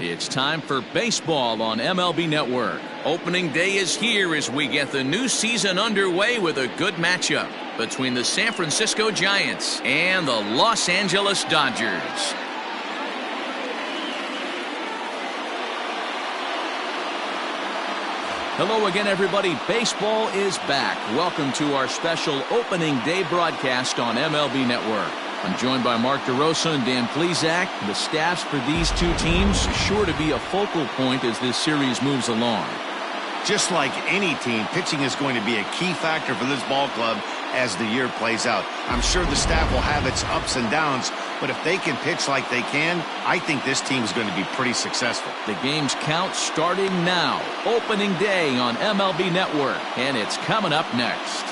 It's time for baseball on MLB Network. Opening day is here as we get the new season underway with a good matchup between the San Francisco Giants and the Los Angeles Dodgers. Hello again, everybody. Baseball is back. Welcome to our special opening day broadcast on MLB Network. I'm joined by Mark DeRosa and Dan Plesac. The staffs for these two teams are sure to be a focal point as this series moves along. Just like any team, pitching is going to be a key factor for this ball club as the year plays out. I'm sure the staff will have its ups and downs, but if they can pitch like they can, I think this team is going to be pretty successful. The game's count starting now. Opening day on MLB Network, and it's coming up next.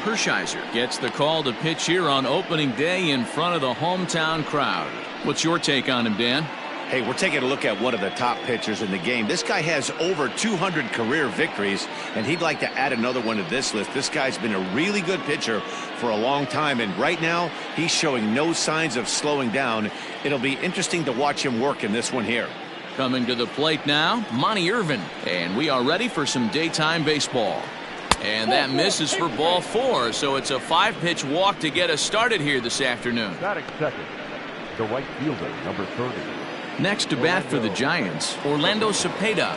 Hershiser gets the call to pitch here on opening day in front of the hometown crowd. What's your take on him, Dan? Hey, we're taking a look at one of the top pitchers in the game. This guy has over 200 career victories, and he'd like to add another one to this list. This guy's been a really good pitcher for a long time, and right now he's showing no signs of slowing down. It'll be interesting to watch him work in this one here. Coming to the plate now, Monty Irvin, and we are ready for some daytime baseball. And that misses for ball 4, so it's a 5-pitch walk to get us started here this afternoon. Batting second, the right fielder, number 30. Next to bat for the Giants, Orlando Cepeda.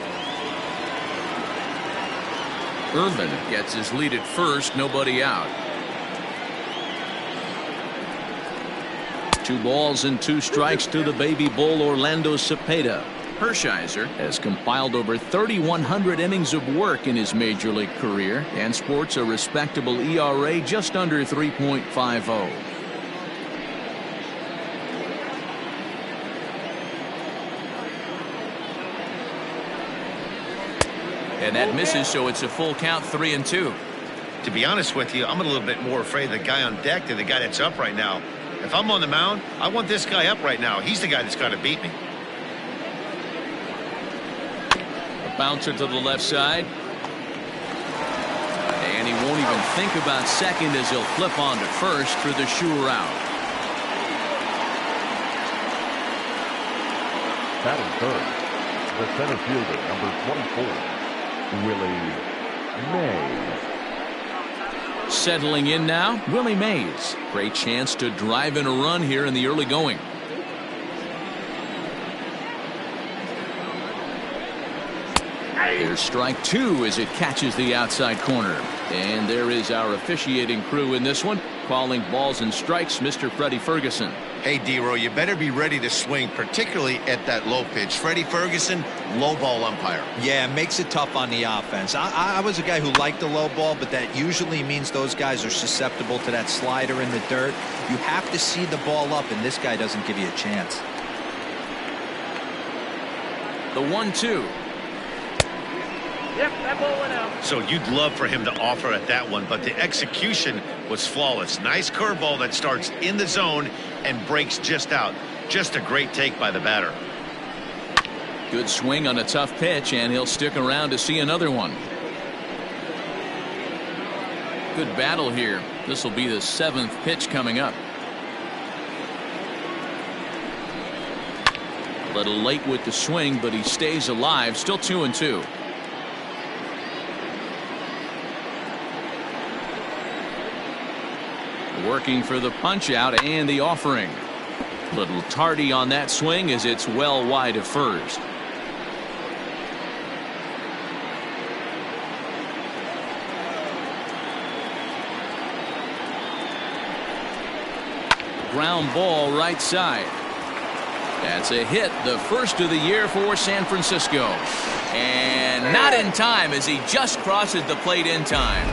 Irvin gets his lead at first, nobody out. 2 balls and 2 strikes to the baby bull, Orlando Cepeda. Hershiser has compiled over 3,100 innings of work in his major league career and sports a respectable ERA just under 3.50. And that misses, so it's a full count, 3-2. To be honest with you, I'm a little bit more afraid of the guy on deck than the guy that's up right now. If I'm on the mound, I want this guy up right now. He's the guy that's got to beat me. Bouncer to the left side. And he won't even think about second as he'll flip on to first for the sure out. Batting third, the center fielder, number 24, Willie Mays. Settling in now, Willie Mays. Great chance to drive in a run here in the early going. There's strike 2 as it catches the outside corner. And there is our officiating crew in this one, calling balls and strikes, Mr. Freddie Ferguson. Hey, D-Row, you better be ready to swing, particularly at that low pitch. Freddie Ferguson, low ball umpire. Yeah, it makes it tough on the offense. I was a guy who liked the low ball, but that usually means those guys are susceptible to that slider in the dirt. You have to see the ball up, and this guy doesn't give you a chance. The 1-2. Yep, that ball went out. So you'd love for him to offer at that one, but the execution was flawless. Nice curveball that starts in the zone and breaks just out. Just a great take by the batter. Good swing on a tough pitch, and he'll stick around to see another one. Good battle here. This will be the 7th pitch coming up. A little late with the swing, but he stays alive. Still 2-2. Working for the punch out and the offering. Little tardy on that swing as it's well wide of first. Ground ball right side. That's a hit, the first of the year for San Francisco. And not in time as he just crosses the plate in time.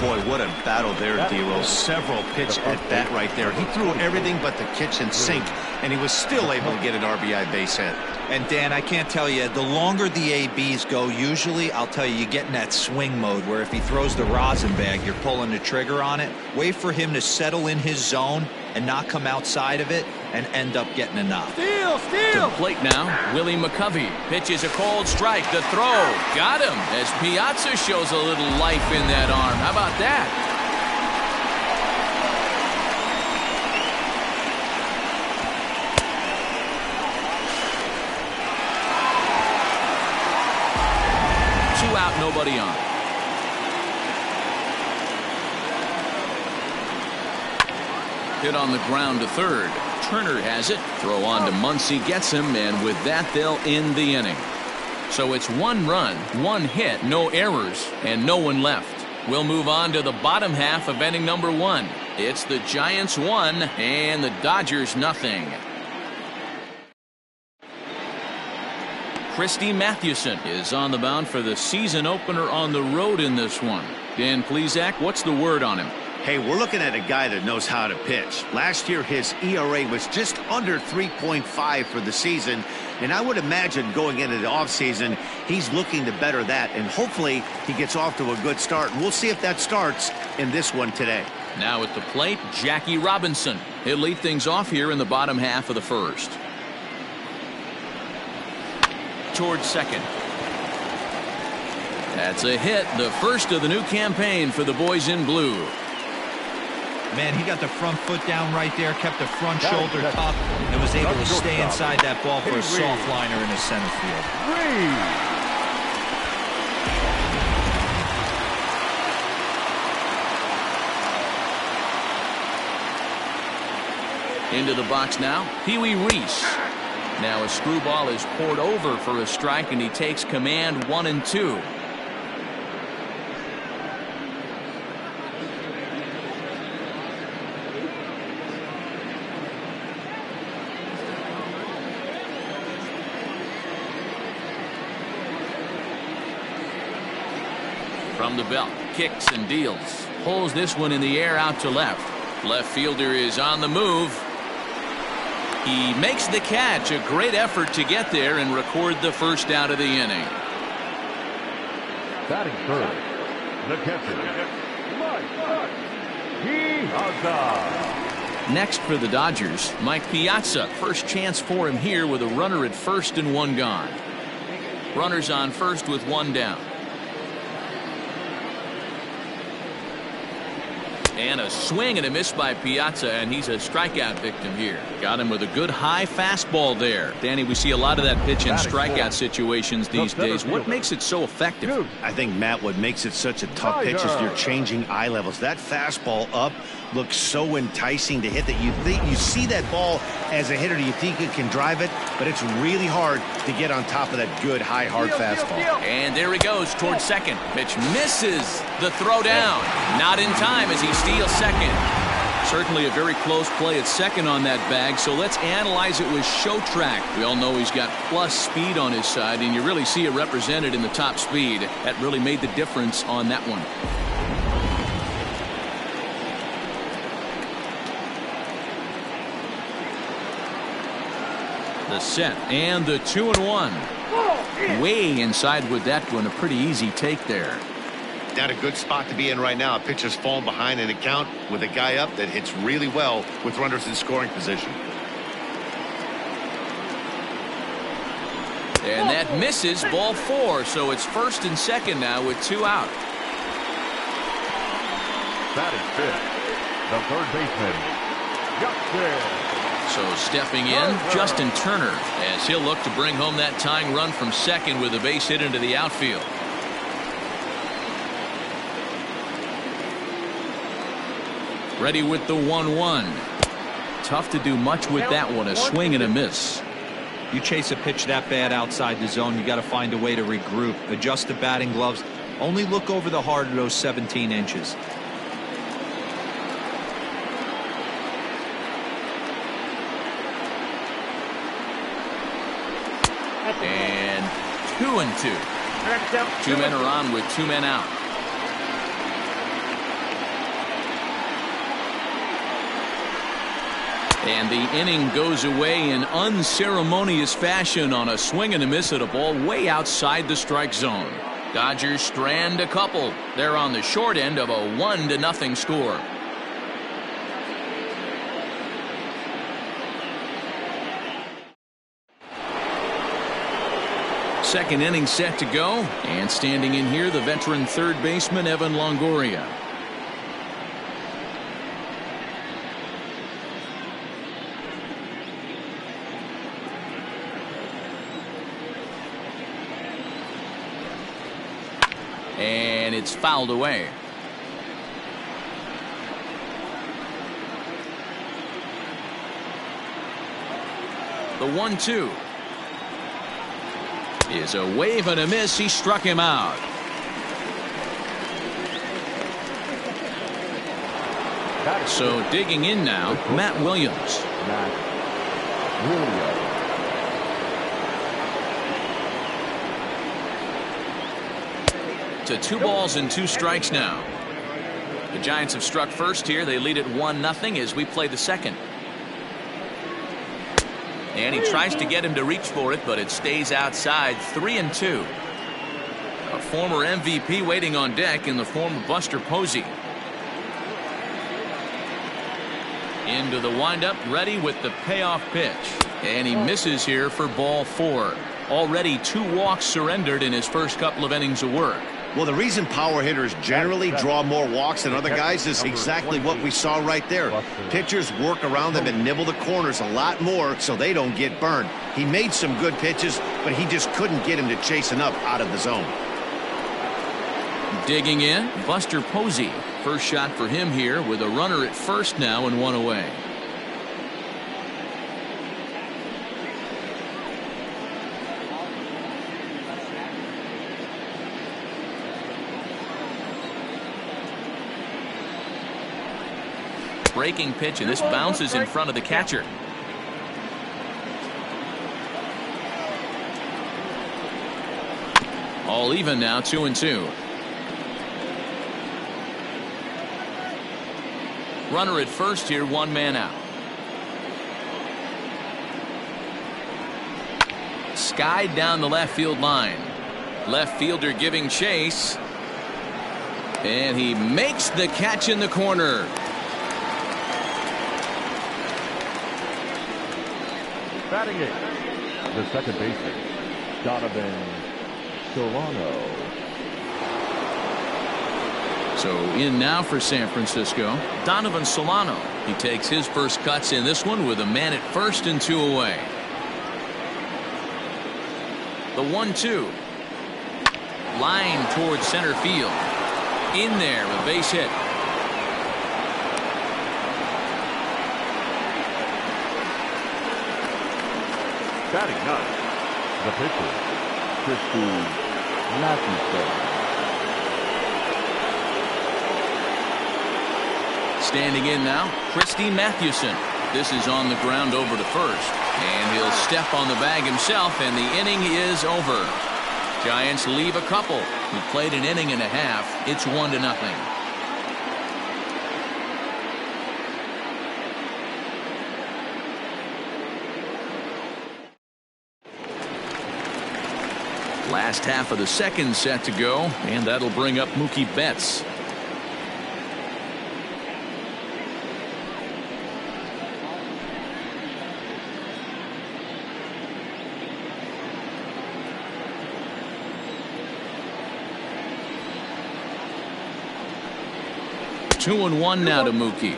Boy, what a battle there, D-Rose. Several pitch at bat right there. He threw everything but the kitchen sink, and he was still able to get an RBI base hit. And Dan, I can't tell you, the longer the ABs go, usually, I'll tell you get in that swing mode where if he throws the rosin bag, you're pulling the trigger on it. Wait for him to settle in his zone and not come outside of it and end up getting enough. Steal! To the plate now, Willie McCovey pitches a cold strike. The throw got him as Piazza shows a little life in that arm. How about that? Two out, nobody on. Hit on the ground to third. Turner has it. Throw on to Muncy, gets him, and with that, they'll end the inning. So it's 1 run, 1 hit, no errors, and no one left. We'll move on to the bottom half of inning number 1. It's the Giants 1 and the Dodgers nothing. Christy Mathewson is on the mound for the season opener on the road in this one. Dan Plesac, what's the word on him? Hey, we're looking at a guy that knows how to pitch. Last year, his ERA was just under 3.5 for the season, and I would imagine going into the offseason, he's looking to better that, and hopefully he gets off to a good start. We'll see if that starts in this one today. Now at the plate, Jackie Robinson. He'll lead things off here in the bottom half of the first. Towards second. That's a hit, the first of the new campaign for the boys in blue. Man, he got the front foot down right there, kept the front shoulder up, and was able to stay inside that ball for a soft liner in the center field. Into the box now, Pee Wee Reese. Now a screwball is poured over for a strike, and he takes command 1-2. From the belt, kicks and deals. Pulls this one in the air out to left. Left fielder is on the move. He makes the catch. A great effort to get there and record the first out of the inning. Batting third, the catcher, Piazza. Next for the Dodgers, Mike Piazza. First chance for him here with a runner at first and 1 gone. Runners on first with 1 down. And a swing and a miss by Piazza, and he's a strikeout victim here. Got him with a good high fastball there. Danny, we see a lot of that pitch in strikeout situations these days. What makes it so effective? I think, Matt, what makes it such a tough pitch is you're changing eye levels. That fastball up looks so enticing to hit that you see that ball as a hitter, you think it can drive it, but it's really hard to get on top of that good high hard fastball. And there he goes towards second. Pitch misses the throw down. Not in time as he steals second. Certainly a very close play at second on that bag, so let's analyze it with show track. We all know he's got plus speed on his side, and you really see it represented in the top speed. That really made the difference on that one. The set and the 2-1. Way inside with that one. A pretty easy take there. Not a good spot to be in right now. A pitcher's falling behind in a count with a guy up that hits really well with runners in scoring position. And that misses, ball 4. So it's first and second now with 2 out. Batting fifth, the third baseman, Justin. So stepping in, Justin Turner, as he'll look to bring home that tying run from second with a base hit into the outfield. Ready with the 1-1. Tough to do much with that one. A swing and a miss. You chase a pitch that bad outside the zone, you got to find a way to regroup, adjust the batting gloves. Only look over the heart of those 17 inches. And 2-2. 2 men are on with 2 men out. And the inning goes away in unceremonious fashion on a swing and a miss at a ball way outside the strike zone. Dodgers strand a couple. They're on the short end of a 1-0 score. Second inning set to go, and standing in here, the veteran third baseman Evan Longoria. And it's fouled away. The 1-2 is a wave and a miss. He struck him out. So digging in now, Matt Williams. To 2 balls and 2 strikes now. The Giants have struck first here. They lead it 1-0 as we play the second. And he tries to get him to reach for it, but it stays outside. 3-2. A former MVP waiting on deck in the form of Buster Posey. Into the windup, ready with the payoff pitch. And he misses here for ball 4. Already 2 walks surrendered in his first couple of innings of work. Well, the reason power hitters generally draw more walks than other guys is exactly what we saw right there. Pitchers work around them and nibble the corners a lot more so they don't get burned. He made some good pitches, but he just couldn't get him to chase enough out of the zone. Digging in, Buster Posey. First shot for him here with a runner at first now and 1 away. Breaking pitch, and this bounces in front of the catcher. All even now, 2-2. Runner at first here, 1 man out. Skied down the left field line. Left fielder giving chase. And he makes the catch in the corner. Batting it, the second baseman, Donovan Solano. So in now for San Francisco, Donovan Solano. He takes his first cuts in this one with a man at first and 2 away. The 1-2. Line towards center field. In there, a base hit. Batting ninth, the pitcher, Christy Mathewson. Standing in now, Christy Mathewson. This is on the ground over to first. And he'll step on the bag himself, and the inning is over. Giants leave a couple. We played an inning and a half. It's 1-0. Last half of the second set to go, and that'll bring up Mookie Betts. Two and one now to Mookie.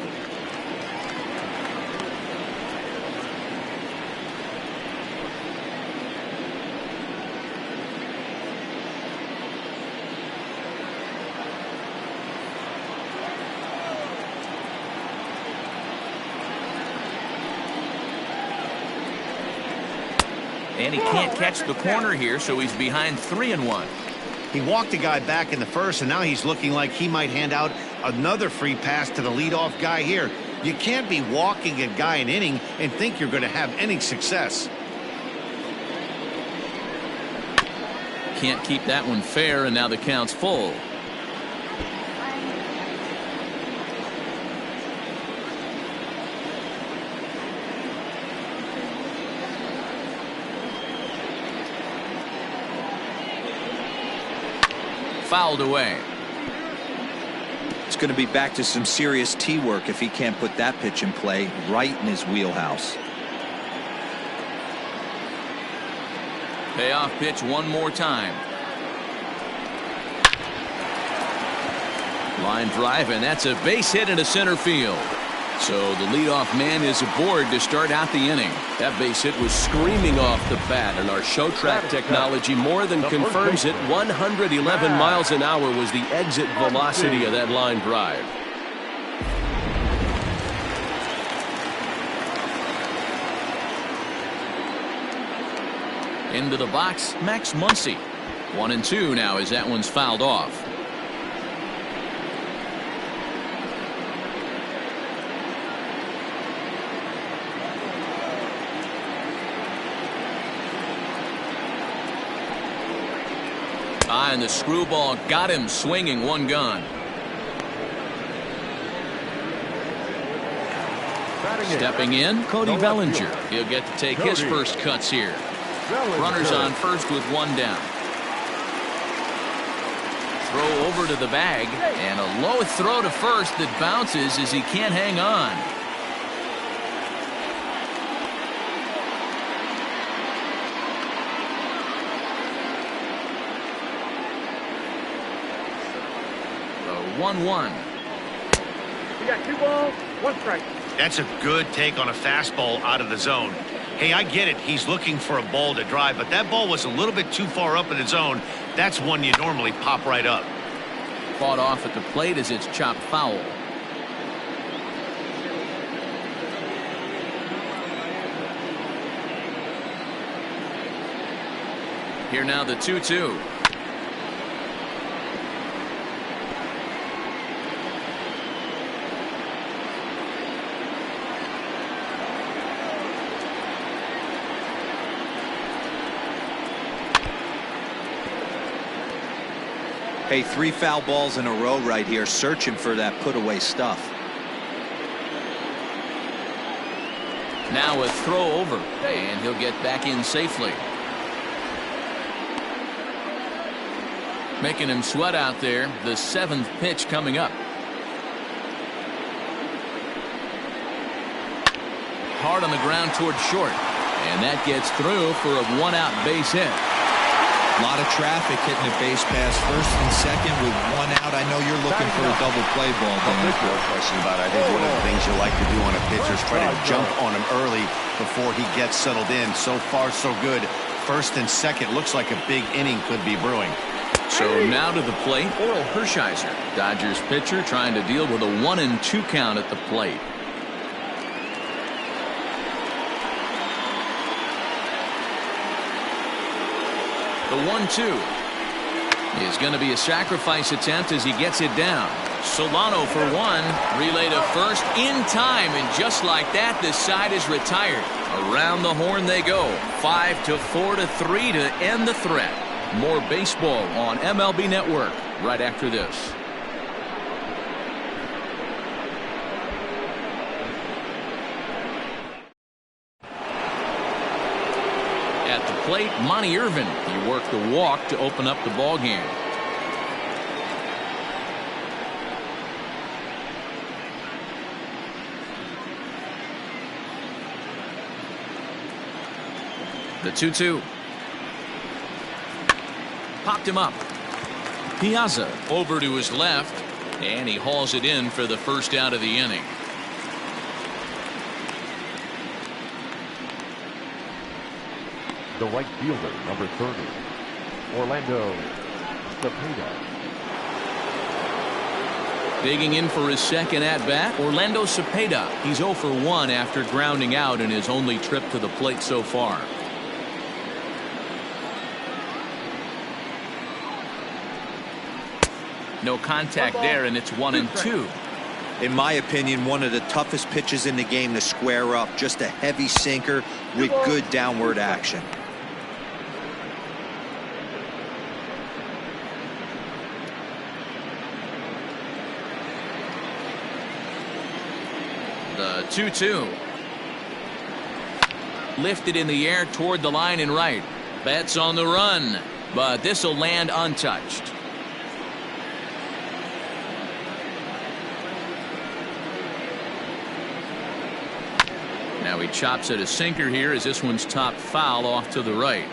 And he can't catch the corner here, so he's behind 3-1. He walked a guy back in the first, and now he's looking like he might hand out another free pass to the leadoff guy here. You can't be walking a guy an inning and think you're going to have any success. Can't keep that one fair, and now the count's full. fouled away. It's going to be back to some serious tee work if he can't put that pitch in play right in his wheelhouse. Payoff pitch one more time. Line drive, and that's a base hit into center field. So the leadoff man is aboard to start out the inning. That base hit was screaming off the bat, and our show track technology more than confirms it. 111 miles an hour was the exit velocity of that line drive. Into the box, Max Muncy. 1-2 now as that one's fouled off. And the screwball got him swinging, one gone. Stepping in, Cody Bellinger. He'll get to take his first cuts here. Runners on first with one down. Throw over to the bag, and a low throw to first that bounces as he can't hang on. The 1-1. We got 2 balls, 1 strike. That's a good take on a fastball out of the zone. Hey, I get it. He's looking for a ball to drive, but that ball was a little bit too far up in the zone. That's one you normally pop right up. Fought off at the plate as it's chopped foul. Here now the 2-2. Hey, 3 foul balls in a row right here, searching for that put away stuff. Now a throw over, and he'll get back in safely. Making him sweat out there. The 7th pitch coming up. Hard on the ground towards short, and that gets through for a 1-out base hit. A lot of traffic hitting the base pass first and second with 1 out. I know you're looking for a double play ball. No question about it. I think one of the things you like to do on a pitcher is try to jump on him early before he gets settled in. So far, so good. First and second, looks like a big inning could be brewing. So now to the plate, Oral Hershiser. Dodgers pitcher trying to deal with a 1-2 count at the plate. The 1-2 is going to be a sacrifice attempt as he gets it down. Solano for one. Relay to first in time, and just like that, this side is retired. Around the horn they go. 5-4-3 to end the threat. More baseball on MLB Network right after this. At the plate, Monty Irvin. He worked the walk to open up the ball game. The 2-2. Popped him up. Piazza over to his left, and he hauls it in for the first out of the inning. The right fielder, number 30, Orlando Cepeda. Digging in for his second at-bat, Orlando Cepeda. He's 0 for 1 after grounding out in his only trip to the plate so far. No contact there, and it's 1-2. In my opinion, one of the toughest pitches in the game to square up. Just a heavy sinker with good downward action. The 2-2. Lifted in the air toward the line and right. Betts on the run, but this will land untouched. Now he chops at a sinker here as this one's top foul off to the right.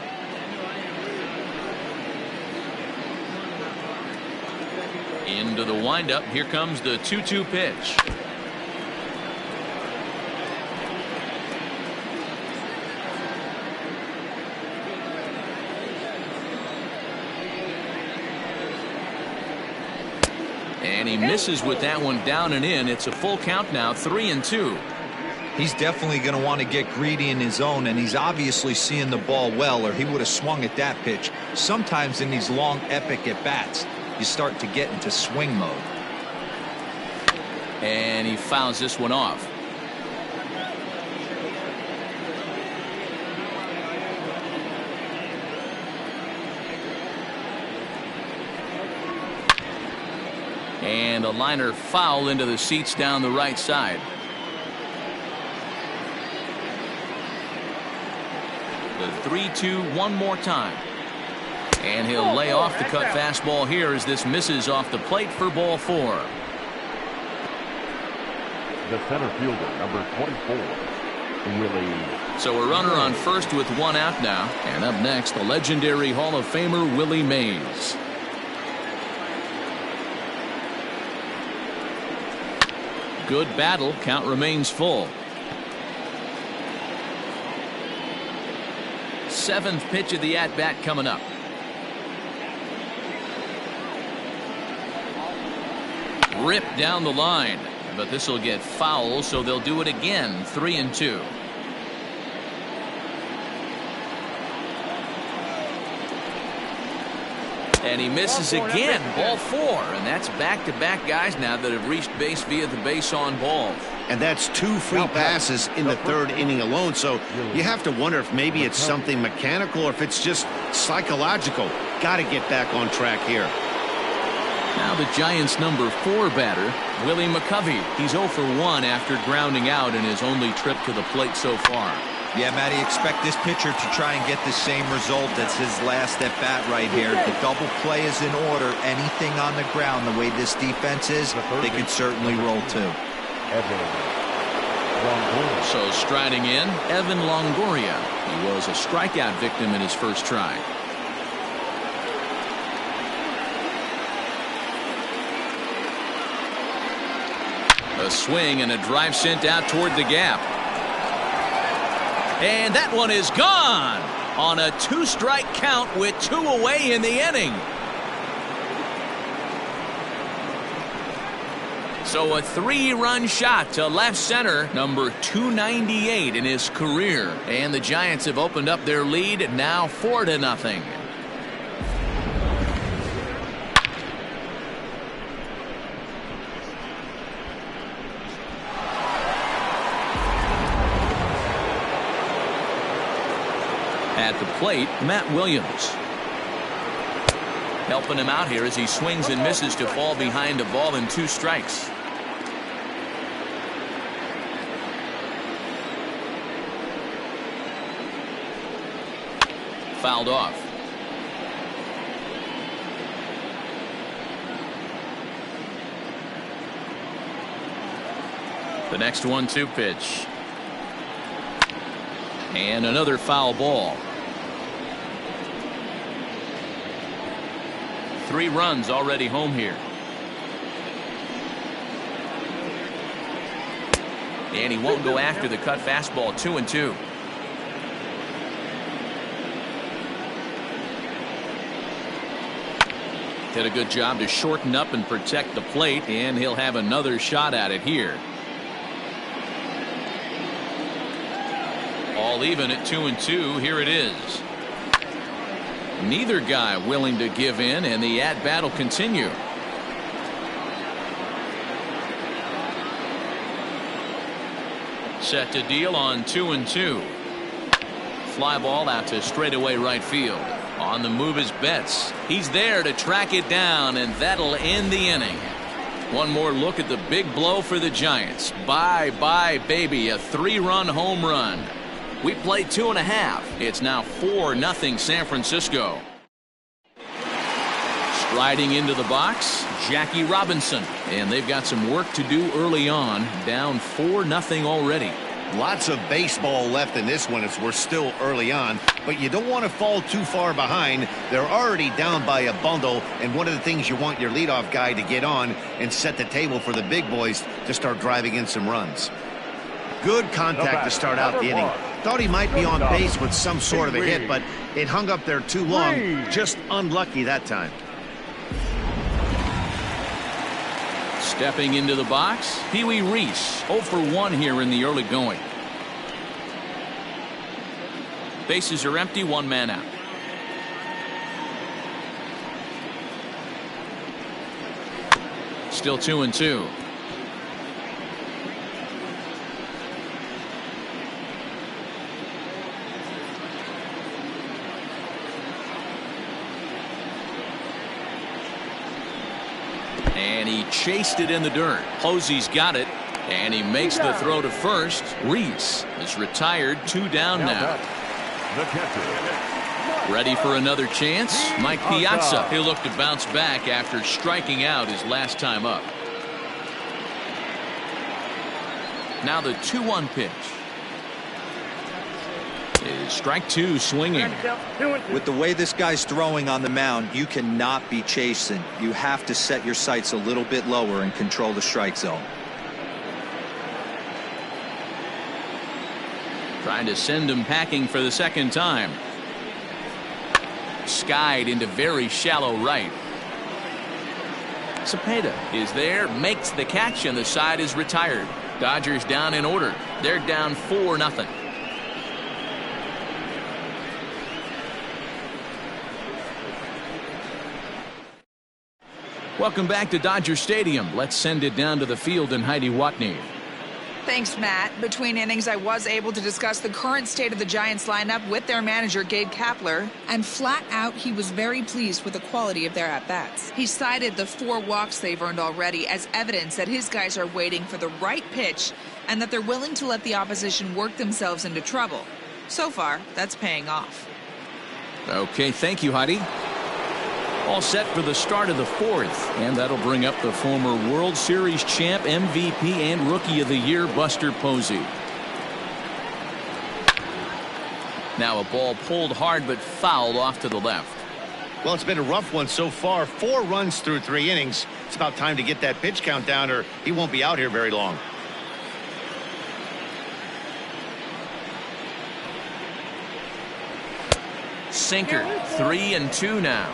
Into the windup. Here comes the 2-2 pitch. And he misses with that one down and in. It's a full count now, 3-2. He's definitely going to want to get greedy in his zone, and he's obviously seeing the ball well, or he would have swung at that pitch. Sometimes in these long epic at bats, you start to get into swing mode. And he fouls this one off. And a liner foul into the seats down the right side. The 3-2 one more time. And he'll lay off the cut fastball here as this misses off the plate for ball 4. The center fielder, number 24, Willie. So a runner on first with one out now. And up next, the legendary Hall of Famer Willie Mays. Good battle. Count remains full. 7th pitch of the at-bat coming up. Ripped down the line, but this will get foul, so they'll do it again. 3-2. And he misses again. Ball 4, and that's back-to-back guys now that have reached base via the base on balls. And that's 2 free passes in the 3rd inning alone. So you have to wonder if maybe it's something mechanical or if it's just psychological. Got to get back on track here. Now the Giants' number 4 batter, Willie McCovey. He's 0 for 1 after grounding out in his only trip to the plate so far. Yeah, Matty, expect this pitcher to try and get the same result as his last at bat right here. The double play is in order. Anything on the ground, the way this defense is, they could certainly roll too. So striding in, Evan Longoria. He was a strikeout victim in his first try. A swing and a drive sent out toward the gap. And that one is gone on a 2-strike count with 2 away in the inning. So a 3-run shot to left center, number 298 in his career. And the Giants have opened up their lead now 4-0. At the plate, Matt Williams. Helping him out here as he swings and misses to fall behind a ball and 2 strikes. Fouled off. The next 1-2 pitch. And another foul ball. 3 runs already home here. And he won't go after the cut fastball. 2-2. Did a good job to shorten up and protect the plate, and he'll have another shot at it here. All even at 2-2. Here it is. Neither guy willing to give in, and the at-bat will continue. Set to deal on 2-2. Fly ball out to straightaway right field. On the move is Betts. He's there to track it down, and that'll end the inning. One more look at the big blow for the Giants. Bye-bye, baby. A 3-run home run. We played 2.5. It's now 4-0 San Francisco. Striding into the box, Jackie Robinson. And they've got some work to do early on. Down 4-0 already. Lots of baseball left in this one as we're still early on, but you don't want to fall too far behind. They're already down by a bundle, and one of the things you want your leadoff guy to get on and set the table for the big boys to start driving in some runs. Good contact to start out the inning. Thought he might be on base with some sort of a hit, but it hung up there too long. Just unlucky that time. Stepping into the box, Pee Wee Reese, 0 for 1 here in the early going. Bases are empty, 1 man out. Still 2-2. And he chased it in the dirt. Posey's got it, and he makes the throw to first. Reese is retired, 2 down now. The catcher. Ready for another chance? Mike Piazza. He'll look to bounce back after striking out his last time up. Now the 2-1 pitch. Is strike 2 swinging. With the way this guy's throwing on the mound, you cannot be chasing. You have to set your sights a little bit lower and control the strike zone. Trying to send him packing for the second time. Skied into very shallow right. Cepeda is there, makes the catch, and the side is retired. Dodgers down in order. They're down 4-0. Welcome back to Dodger Stadium. Let's send it down to the field and Heidi Watney. Thanks, Matt. Between innings, I was able to discuss the current state of the Giants lineup with their manager, Gabe Kapler, and flat out, he was very pleased with the quality of their at-bats. He cited the 4 walks they've earned already as evidence that his guys are waiting for the right pitch and that they're willing to let the opposition work themselves into trouble. So far, that's paying off. Okay, thank you, Heidi. All set for the start of the 4th, and that'll bring up the former World Series champ, MVP, and Rookie of the Year, Buster Posey. Now a ball pulled hard but fouled off to the left. Well, it's been a rough one so far. 4 runs through 3 innings. It's about time to get that pitch count down, or he won't be out here very long. Sinker, 3-2 now.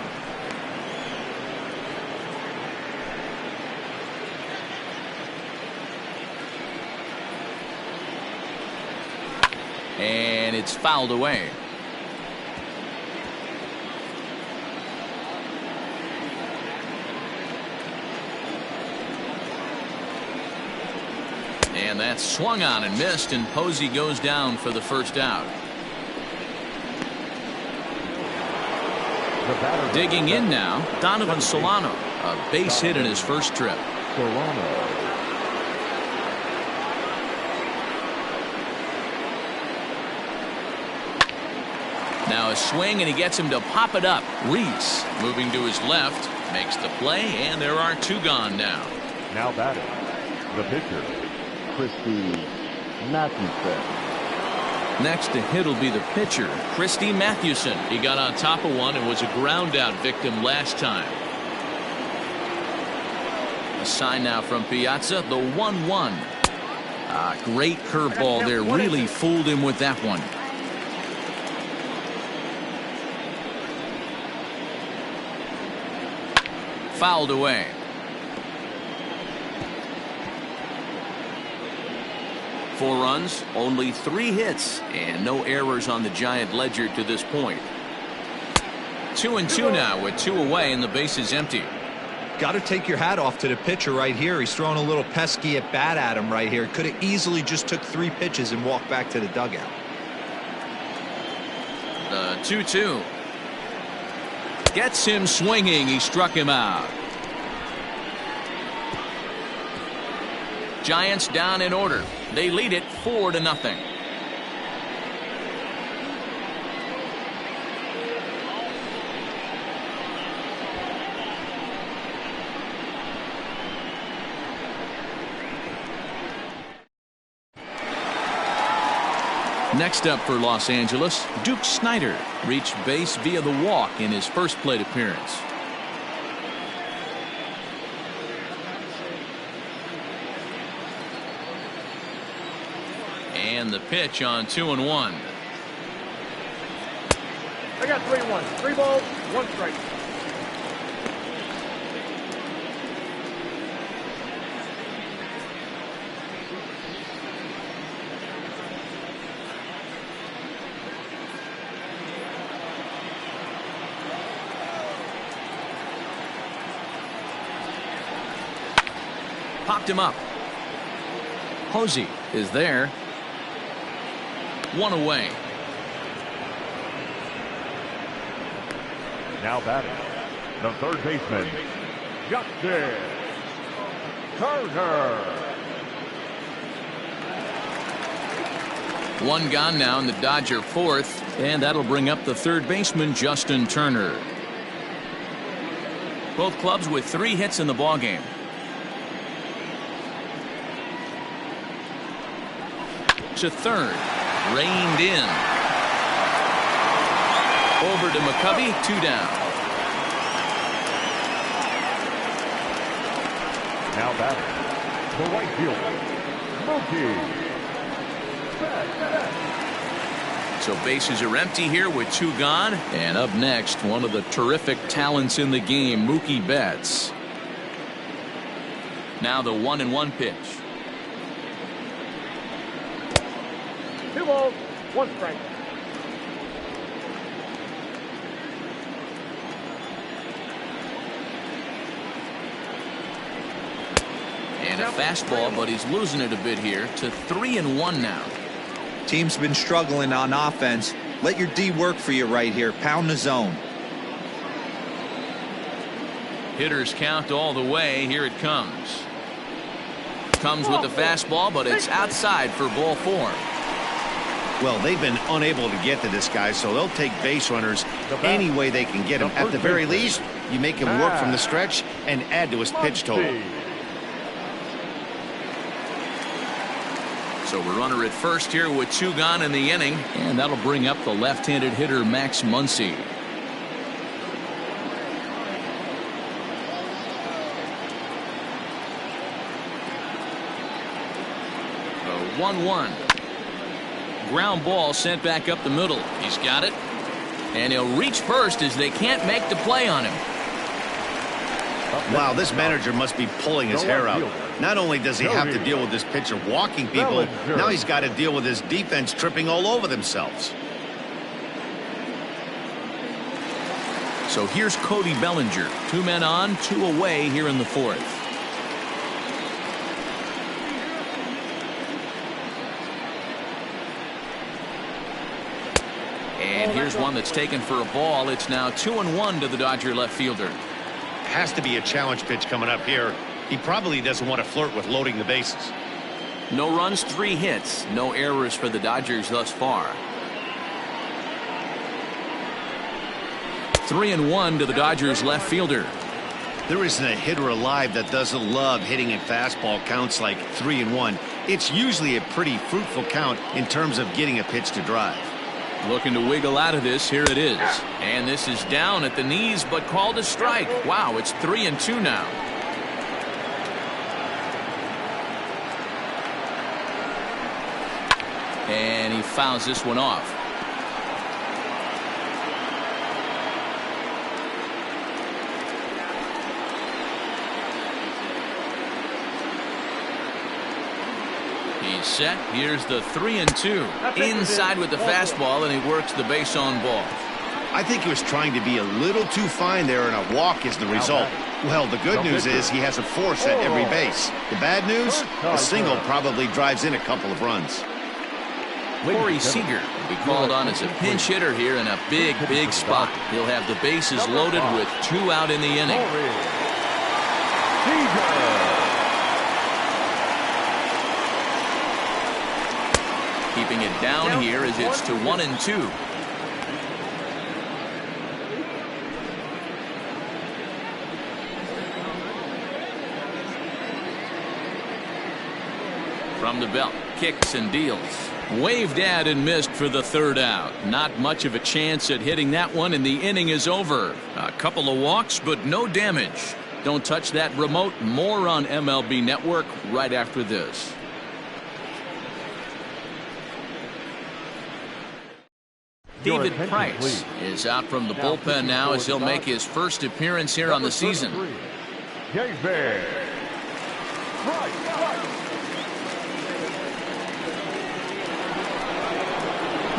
And it's fouled away. And that's swung on and missed, and Posey goes down for the first out. Digging in now, Donovan Solano, a base hit in his first trip. Solano. Now a swing, and he gets him to pop it up. Reese moving to his left, makes the play, and there are 2 gone now. Now batting, the pitcher, Christy Mathewson. Next to hit will be the pitcher, Christy Mathewson. He got on top of one and was a ground out victim last time. A sign now from Piazza, the 1-1. Great curveball there, really fooled him with that one. Fouled away. Four runs, only 3 hits, and no errors on the Giant ledger to this point. 2-2 now with 2 away and the base is empty. Got to take your hat off to the pitcher right here. He's throwing a little pesky at bat at him right here. Could have easily just took 3 pitches and walked back to the dugout. The 2-2. Gets him swinging. He struck him out. Giants down in order. They lead it 4-0. Next up for Los Angeles, Duke Snider reached base via the walk in his first plate appearance. And the pitch on 2-1. I got 3-1. 3 balls, 1 strike. Popped him up. Posey is there. 1 away. Now batting, the third baseman, Justin Turner. 1 gone now in the Dodger fourth, and that'll bring up the third baseman, Justin Turner. Both clubs with 3 hits in the ballgame. To third, reined in. Over to McCovey, 2 down. Now batting, the right fielder, Mookie Betts. So bases are empty here with 2 gone. And up next, one of the terrific talents in the game, Mookie Betts. Now the 1-1 pitch. 2 balls, 1 strike. And a fastball, but he's losing it a bit here to 3-1 now. Team's been struggling on offense. Let your D work for you right here. Pound the zone. Hitters count all the way. Here it comes. Comes with the fastball, but it's outside for ball 4. Well, they've been unable to get to this guy, so they'll take base runners any way they can get him. At the very least, you make him work from the stretch and add to his pitch total. So we're runner at first here with 2 gone in the inning, and that'll bring up the left-handed hitter Max Muncy. The 1-1. Ground ball sent back up the middle. He's got it. And he'll reach first as they can't make the play on him. Wow, this manager must be pulling his hair out. Not only does he have to deal with this pitcher walking people, now he's got to deal with his defense tripping all over themselves. So here's Cody Bellinger. 2 men on, 2 away here in the fourth. And here's one that's taken for a ball. It's now 2-1 to the Dodger left fielder. Has to be a challenge pitch coming up here. He probably doesn't want to flirt with loading the bases. No runs, 3 hits. No errors for the Dodgers thus far. 3-1 to the Dodgers left fielder. There isn't a hitter alive that doesn't love hitting at fastball counts like 3-1. It's usually a pretty fruitful count in terms of getting a pitch to drive. Looking to wiggle out of this. Here it is. And this is down at the knees, but called a strike. Wow, it's 3-2 now. And he fouls this one off. He's set. Here's the 3-2. Inside with the fastball, and he works the base on ball. I think he was trying to be a little too fine there, and a walk is the result. Well, the good news is he has a force at every base. The bad news, a single probably drives in a couple of runs. Corey Seager will be called on as a pinch hitter here in a big, big spot. He'll have the bases loaded with 2 out in the inning. Keeping it down here as it's to 1-2. From the belt, kicks and deals. Waved at and missed for the third out. Not much of a chance at hitting that one, and the inning is over. A couple of walks, but no damage. Don't touch that remote. More on MLB Network right after this. David Price is out from the bullpen now as he'll make his first appearance here on the season. David Price.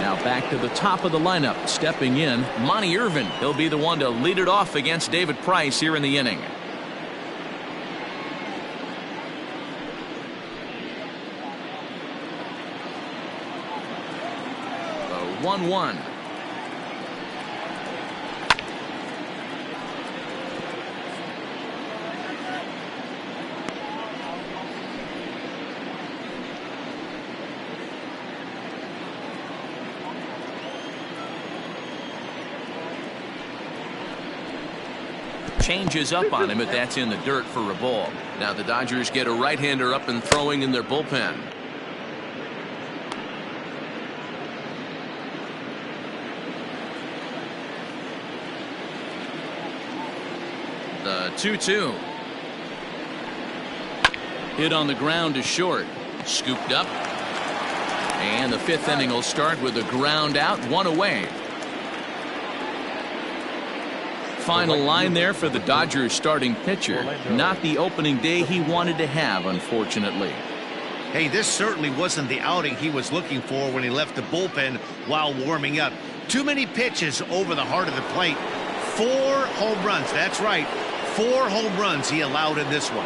Now back to the top of the lineup. Stepping in, Monty Irvin. He'll be the one to lead it off against David Price here in the inning. The 1-1. Changes up on him, but that's in the dirt for a ball. Now the Dodgers get a right-hander up and throwing in their bullpen. The 2-2. Hit on the ground to short. Scooped up. And the fifth inning will start with a ground out, one away. Final line there for the Dodgers starting pitcher. Not the opening day he wanted to have, unfortunately. Hey, this certainly wasn't the outing he was looking for when he left the bullpen while warming up. Too many pitches over the heart of the plate. 4 home runs. That's right. 4 home runs he allowed in this one.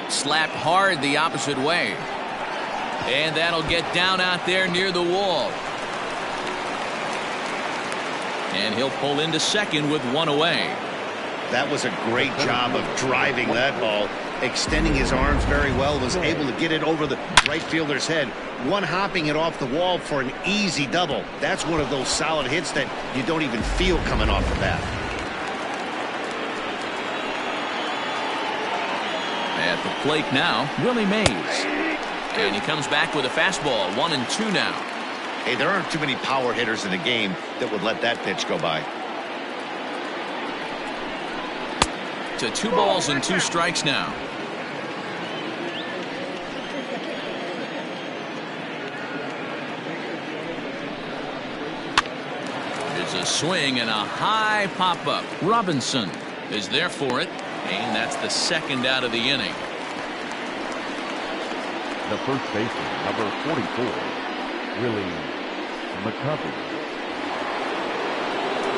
Slapped hard the opposite way. And that'll get down out there near the wall. And he'll pull into second with one away. That was a great job of driving that ball. Extending his arms very well. Was able to get it over the right fielder's head. One hopping it off the wall for an easy double. That's one of those solid hits that you don't even feel coming off the bat. At the plate now, Willie Mays. And he comes back with a fastball. 1-2 now. Hey, there aren't too many power hitters in the game that would let that pitch go by. To 2 balls and 2 strikes now. There's a swing and a high pop-up. Robinson is there for it. And that's the second out of the inning. The first baseman, number 44, Willie McCovey.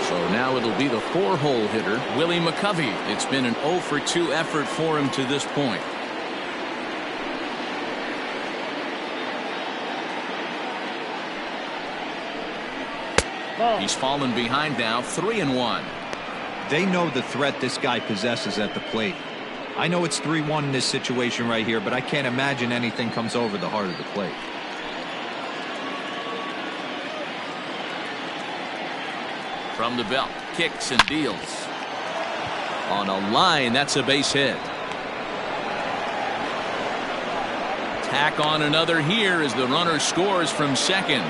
So now it'll be the 4-hole hitter, Willie McCovey. It's been an 0-for-2 effort for him to this point. He's fallen behind now, 3-1. They know the threat this guy possesses at the plate. I know it's 3-1 in this situation right here, but I can't imagine anything comes over the heart of the plate. From the belt, kicks and deals. On a line, that's a base hit. Tack on another here as the runner scores from second.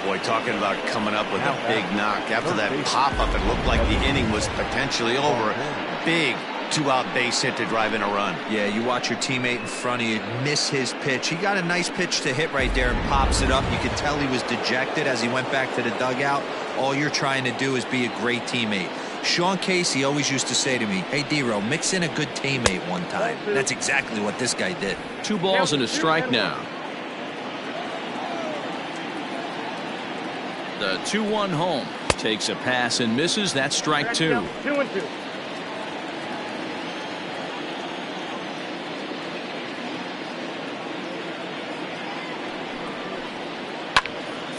Boy, talking about coming up with a big knock. After that pop-up, it looked like the inning was potentially over. Big 2-out base hit to drive in a run. Yeah, you watch your teammate in front of you miss his pitch. He got a nice pitch to hit right there and pops it up. You could tell he was dejected as he went back to the dugout. All you're trying to do is be a great teammate. Sean Casey always used to say to me, hey, D-Row, mix in a good teammate one time. That's exactly what this guy did. 2 balls and a strike now. The 2-1 home. Takes a pass and misses. That's strike 2. 2-2.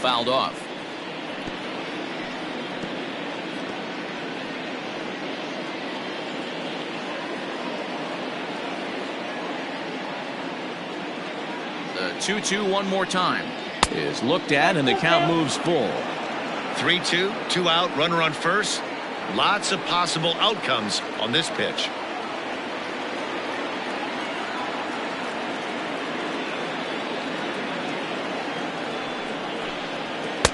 Fouled off. The 2-2 one more time is looked at, and the count moves full. 3-2, 2 out, runner on first. Lots of possible outcomes on this pitch.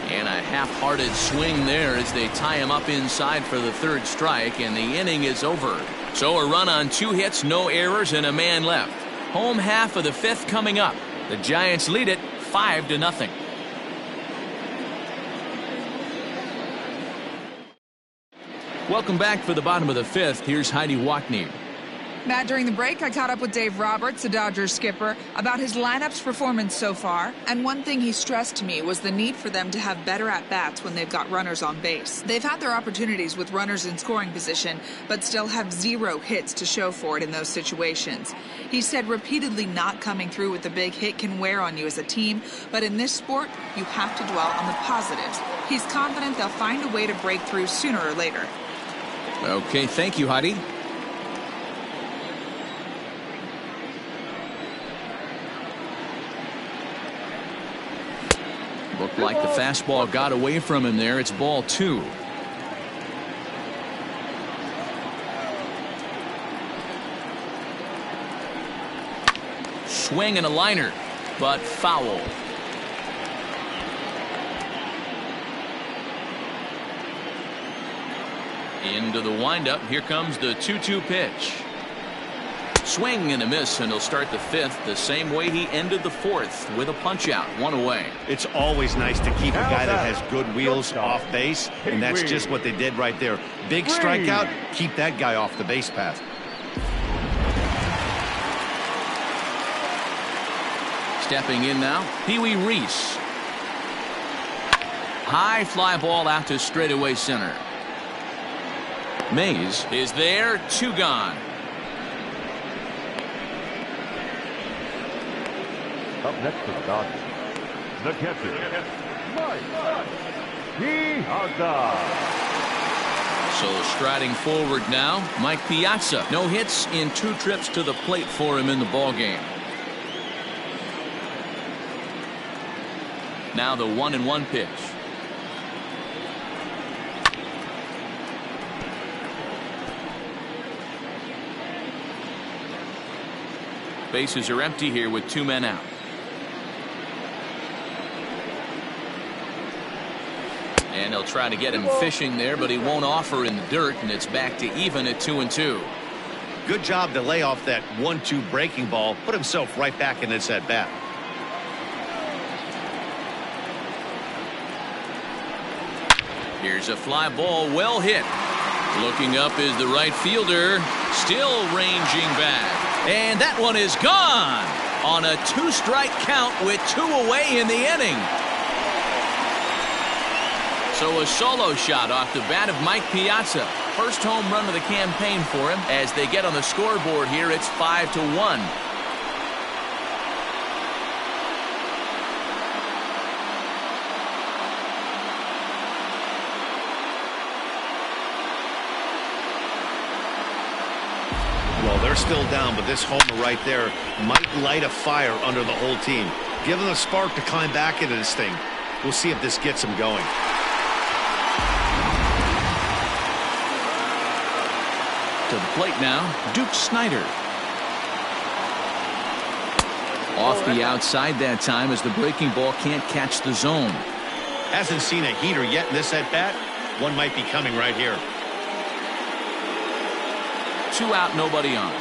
And a half-hearted swing there as they tie him up inside for the third strike, and the inning is over. So a run on 2 hits, no errors, and a man left. Home half of the 5th coming up. The Giants lead it 5-0. Welcome back for the bottom of the 5th. Here's Heidi Watney. Matt, during the break, I caught up with Dave Roberts, the Dodgers skipper, about his lineup's performance so far. And one thing he stressed to me was the need for them to have better at-bats when they've got runners on base. They've had their opportunities with runners in scoring position, but still have 0 hits to show for it in those situations. He said repeatedly not coming through with a big hit can wear on you as a team, but in this sport, you have to dwell on the positives. He's confident they'll find a way to break through sooner or later. Okay, thank you, Heidi. Looked like the fastball got away from him there. It's ball 2. Swing and a liner, but foul. Into the windup. Here comes the 2-2 pitch. Swing and a miss, and he'll start the 5th the same way he ended the 4th, with a punch out, 1 away. It's always nice to keep a guy that has good wheels off base, and that's just what they did right there. Big strikeout, keep that guy off the base path. Stepping in now, Pee Wee Reese. High fly ball out to straightaway center. Mays is there, 2 gone. Up next for the Dodgers, the catcher, Piazza. So striding forward now, Mike Piazza. No hits in 2 trips to the plate for him in the ballgame. Now the 1-1 pitch. Bases are empty here with 2 men out. And they'll try to get him fishing there, but he won't offer in the dirt, and it's back to even at 2-2. Good job to lay off that 1-2 breaking ball, put himself right back in this at bat. Here's a fly ball, well hit. Looking up is the right fielder, still ranging back. And that one is gone on a 2-strike count with 2 away in the inning. So a solo shot off the bat of Mike Piazza. First home run of the campaign for him. As they get on the scoreboard here, it's 5-1. Well, they're still down, but this homer right there might light a fire under the whole team. Give them a spark to climb back into this thing. We'll see if this gets them going. To the plate now, Duke Snider. Off the outside that time as the breaking ball can't catch the zone. Hasn't seen a heater yet in this at bat. One might be coming right here. 2 out, nobody on.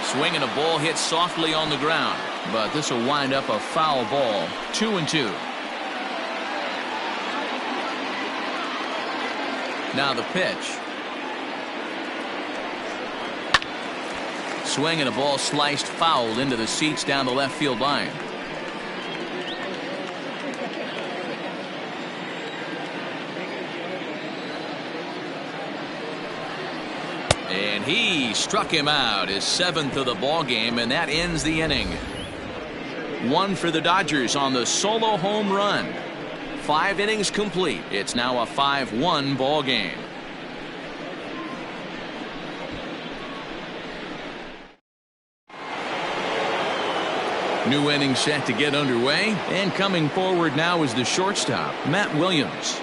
Swing and a ball hit softly on the ground, but this will wind up a foul ball. 2-2. Now the pitch. Swing and a ball sliced foul into the seats down the left field line. And he struck him out, his 7th of the ball game, and that ends the inning. 1 for the Dodgers on the solo home run. 5 innings complete. It's now a 5-1 ball game. New inning set to get underway, and coming forward now is the shortstop, Matt Williams.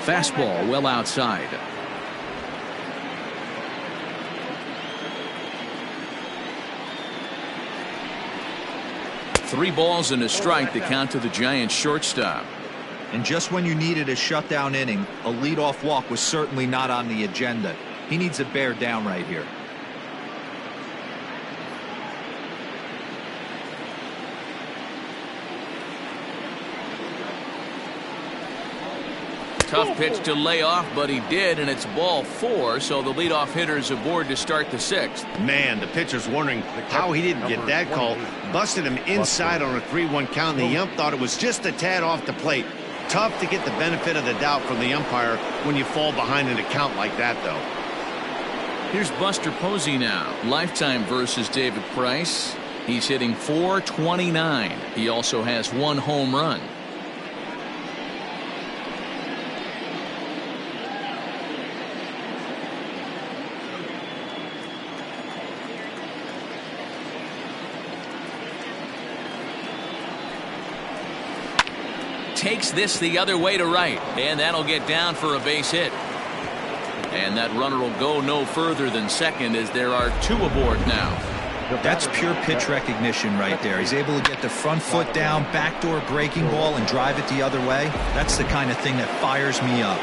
Fastball well outside. Three balls and a strike to count to the Giants shortstop. And just when you needed a shutdown inning, a leadoff walk was certainly not on the agenda. He needs to bear down right here. Tough pitch to lay off, but he did, and it's ball 4, so the leadoff hitter's aboard to start the 6th. Man, the pitcher's wondering how he didn't get that call. Busted him inside on a 3-1 count, and the ump thought it was just a tad off the plate. Tough to get the benefit of the doubt from the umpire when you fall behind in a count like that, though. Here's Buster Posey now. Lifetime versus David Price. He's hitting .429. He also has 1 home run. Takes this the other way to right, and that'll get down for a base hit. And that runner will go no further than second as there are 2 aboard now. That's pure pitch recognition right there. He's able to get the front foot down, backdoor breaking ball, and drive it the other way. That's the kind of thing that fires me up.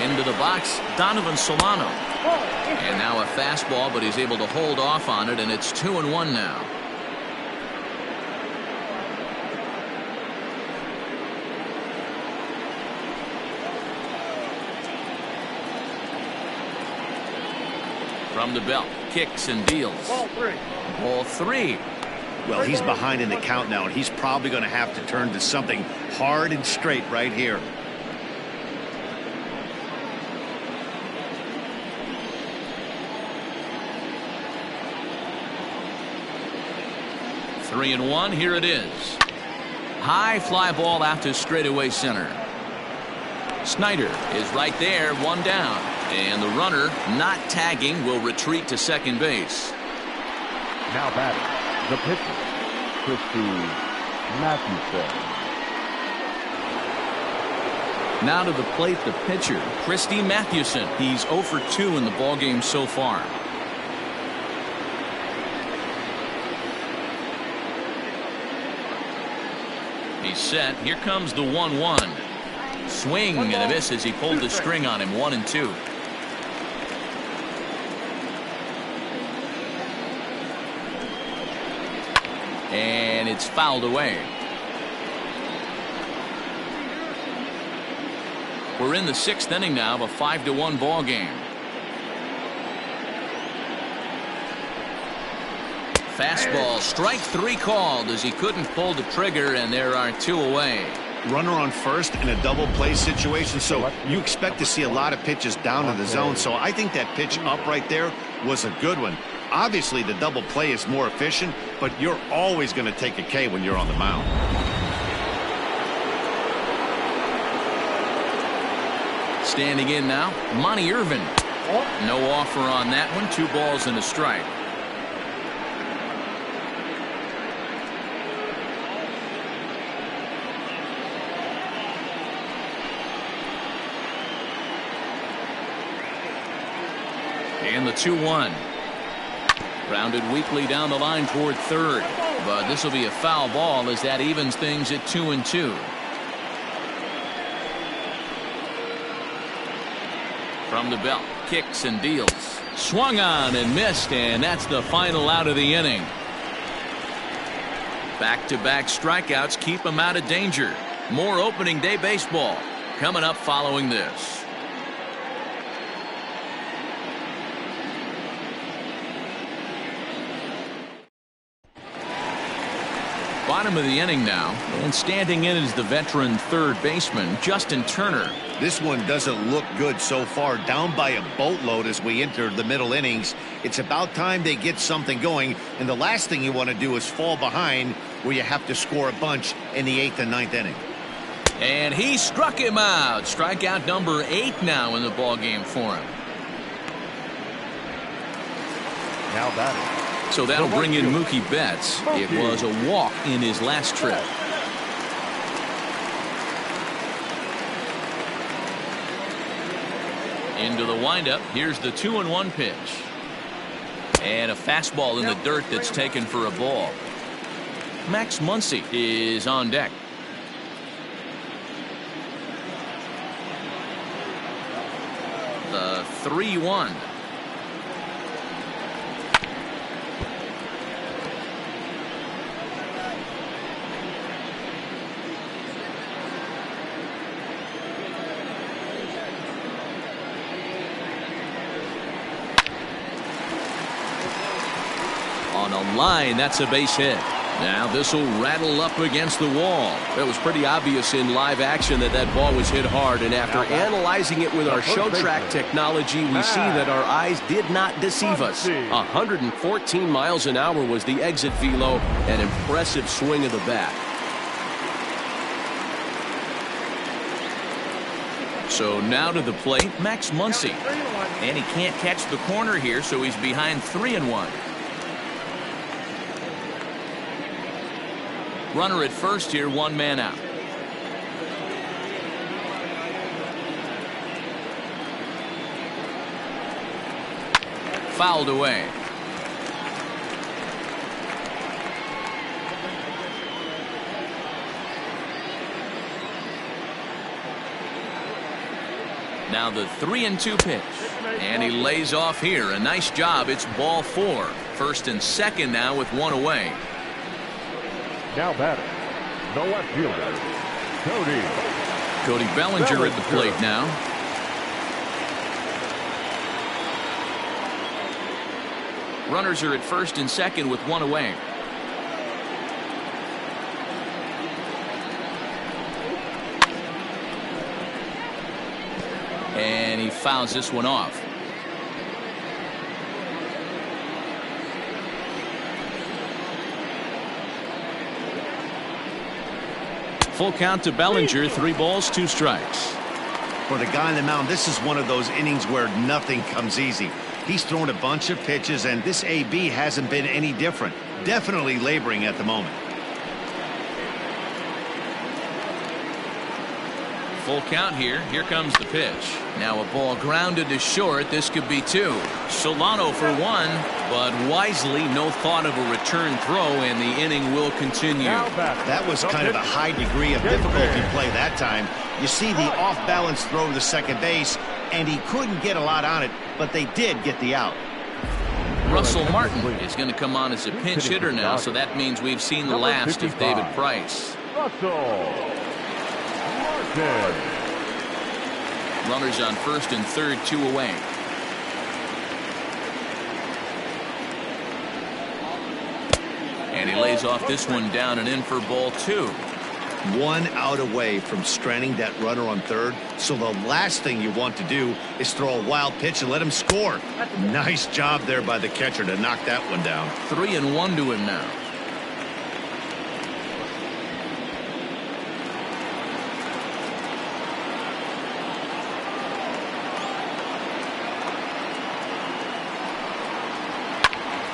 Into the box, Donovan Solano. And now a fastball, but he's able to hold off on it, and it's 2-1 now. From the belt, kicks and deals. Ball 3. Ball 3. Well, he's behind in the count now, and he's probably going to have to turn to something hard and straight right here. Three and 1. Here it is. High fly ball out to straightaway center. Snyder is right there, 1 down. And the runner, not tagging, will retreat to second base. Now batting, the pitcher, Christy Mathewson. Now to the plate, the pitcher, Christy Mathewson. He's 0 for 2 in the ballgame so far. He's set. Here comes the 1-1. Swing and a miss as he pulled the string on him. 1-2. And it's fouled away. We're in the 6th inning now of a 5-1 ball game. Fastball, strike 3 called as he couldn't pull the trigger, and there are 2 away. Runner on first in a double play situation, so you expect to see a lot of pitches down in the zone. So I think that pitch up right there was a good one. Obviously, the double play is more efficient, but you're always going to take a K when you're on the mound. Standing in now, Monty Irvin. No offer on that one. 2 balls and a strike. And the 2-1. Grounded weakly down the line toward third. But this will be a foul ball as that evens things at 2-2. From the belt, kicks and deals. Swung on and missed, and that's the final out of the inning. Back-to-back strikeouts keep him out of danger. More opening day baseball coming up following this. Bottom of the inning now, and standing in is the veteran third baseman, Justin Turner. This one doesn't look good so far. Down by a boatload as we enter the middle innings. It's about time they get something going, and the last thing you want to do is fall behind where you have to score a bunch in the 8th and 9th inning. And he struck him out. Strikeout number 8 now in the ball game for him. Now batting. So that'll bring in Mookie Betts. It was a walk in his last trip. Into the windup. Here's the 2-1 pitch. And a fastball in the dirt that's taken for a ball. Max Muncy is on deck. The 3-1. On a line, that's a base hit. Now this will rattle up against the wall. It was pretty obvious in live action that that ball was hit hard, and after analyzing it with our show track technology, we see that our eyes did not deceive us. 114 miles an hour was the exit velo, an impressive swing of the bat. So now to the plate, Max Muncy. And he can't catch the corner here, so he's behind 3-1. Runner at first here, 1 man out. Fouled away. Now the 3-2 pitch. And he lays off here. A nice job. It's ball 4. First and second now with 1 away. Now batting. The left fielder, Cody Bellinger at the plate now. Runners are at first and second with 1 away. And he fouls this one off. Full count to Bellinger, 3 balls, 2 strikes. For the guy on the mound, this is one of those innings where nothing comes easy. He's thrown a bunch of pitches, and this AB hasn't been any different. Definitely laboring at the moment. Full count here. Here comes the pitch. Now a ball grounded to short. This could be 2. Solano for 1, but wisely no thought of a return throw, and the inning will continue. That was kind of a high degree of difficulty play that time. You see the off-balance throw to second base, and he couldn't get a lot on it, but they did get the out. Russell Martin is going to come on as a pinch hitter now, so that means we've seen the last of David Price. Runners on first and third, 2 away. And he lays off this one down and in for ball 2. 1 out away from stranding that runner on third, so the last thing you want to do is throw a wild pitch and let him score. Nice job there by the catcher to knock that one down. 3-1 to him now.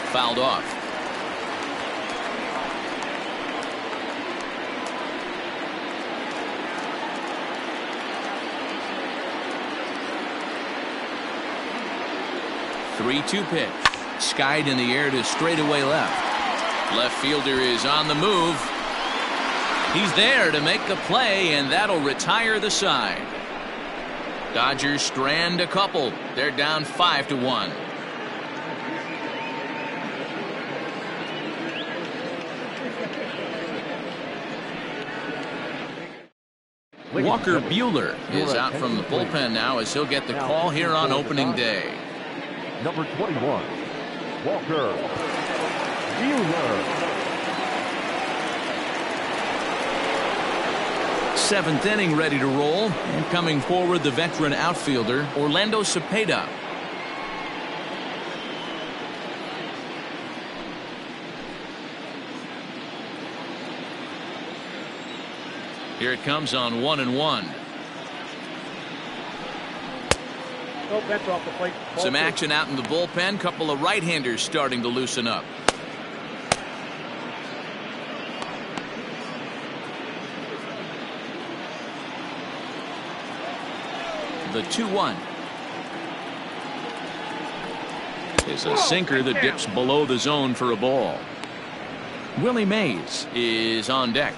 Fouled off. The 3-2 pitch. Skied in the air to straightaway left. Left fielder is on the move. He's there to make the play, and that'll retire the side. Dodgers strand a couple. They're down 5-1. Walker Buehler is out from the bullpen now as he'll get the call here on opening day. Number 21, Walker Buehler. 7th inning ready to roll. And coming forward, the veteran outfielder, Orlando Cepeda. Here it comes on 1-1. Nope, that's off the plate. Ball Some 2. action out in the bullpen. Couple of right-handers starting to loosen up. The 2-1 is a sinker that dips below the zone for a ball. Willie Mays is on deck.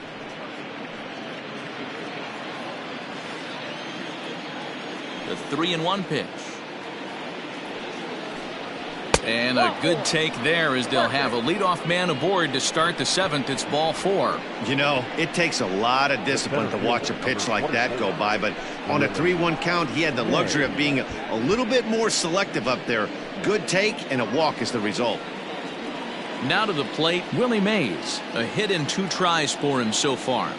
The 3-1 pitch. And a good take there as they'll have a leadoff man aboard to start the 7th. It's ball 4. You know, it takes a lot of discipline to watch a pitch like that go by, but on a 3-1 count, he had the luxury of being a little bit more selective up there. Good take and a walk is the result. Now to the plate, Willie Mays. A hit in 2 tries for him so far.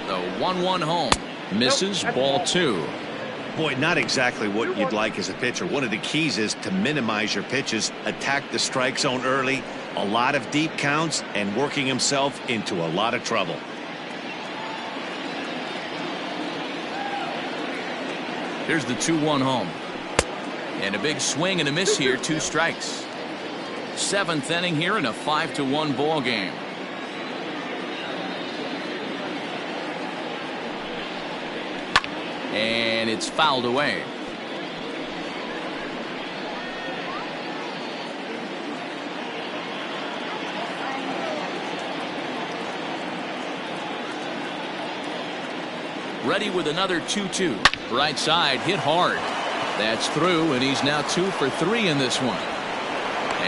The 1-1 home. Misses, ball 2. Boy, not exactly what you'd like as a pitcher. One of the keys is to minimize your pitches, attack the strike zone early, a lot of deep counts, and working himself into a lot of trouble. Here's the 2-1 home. And a big swing and a miss here, 2 strikes. 7th inning here in a 5-1 ball game. And it's fouled away. Ready with another 2-2. Right side hit hard. That's through, and he's now 2 for 3 in this one.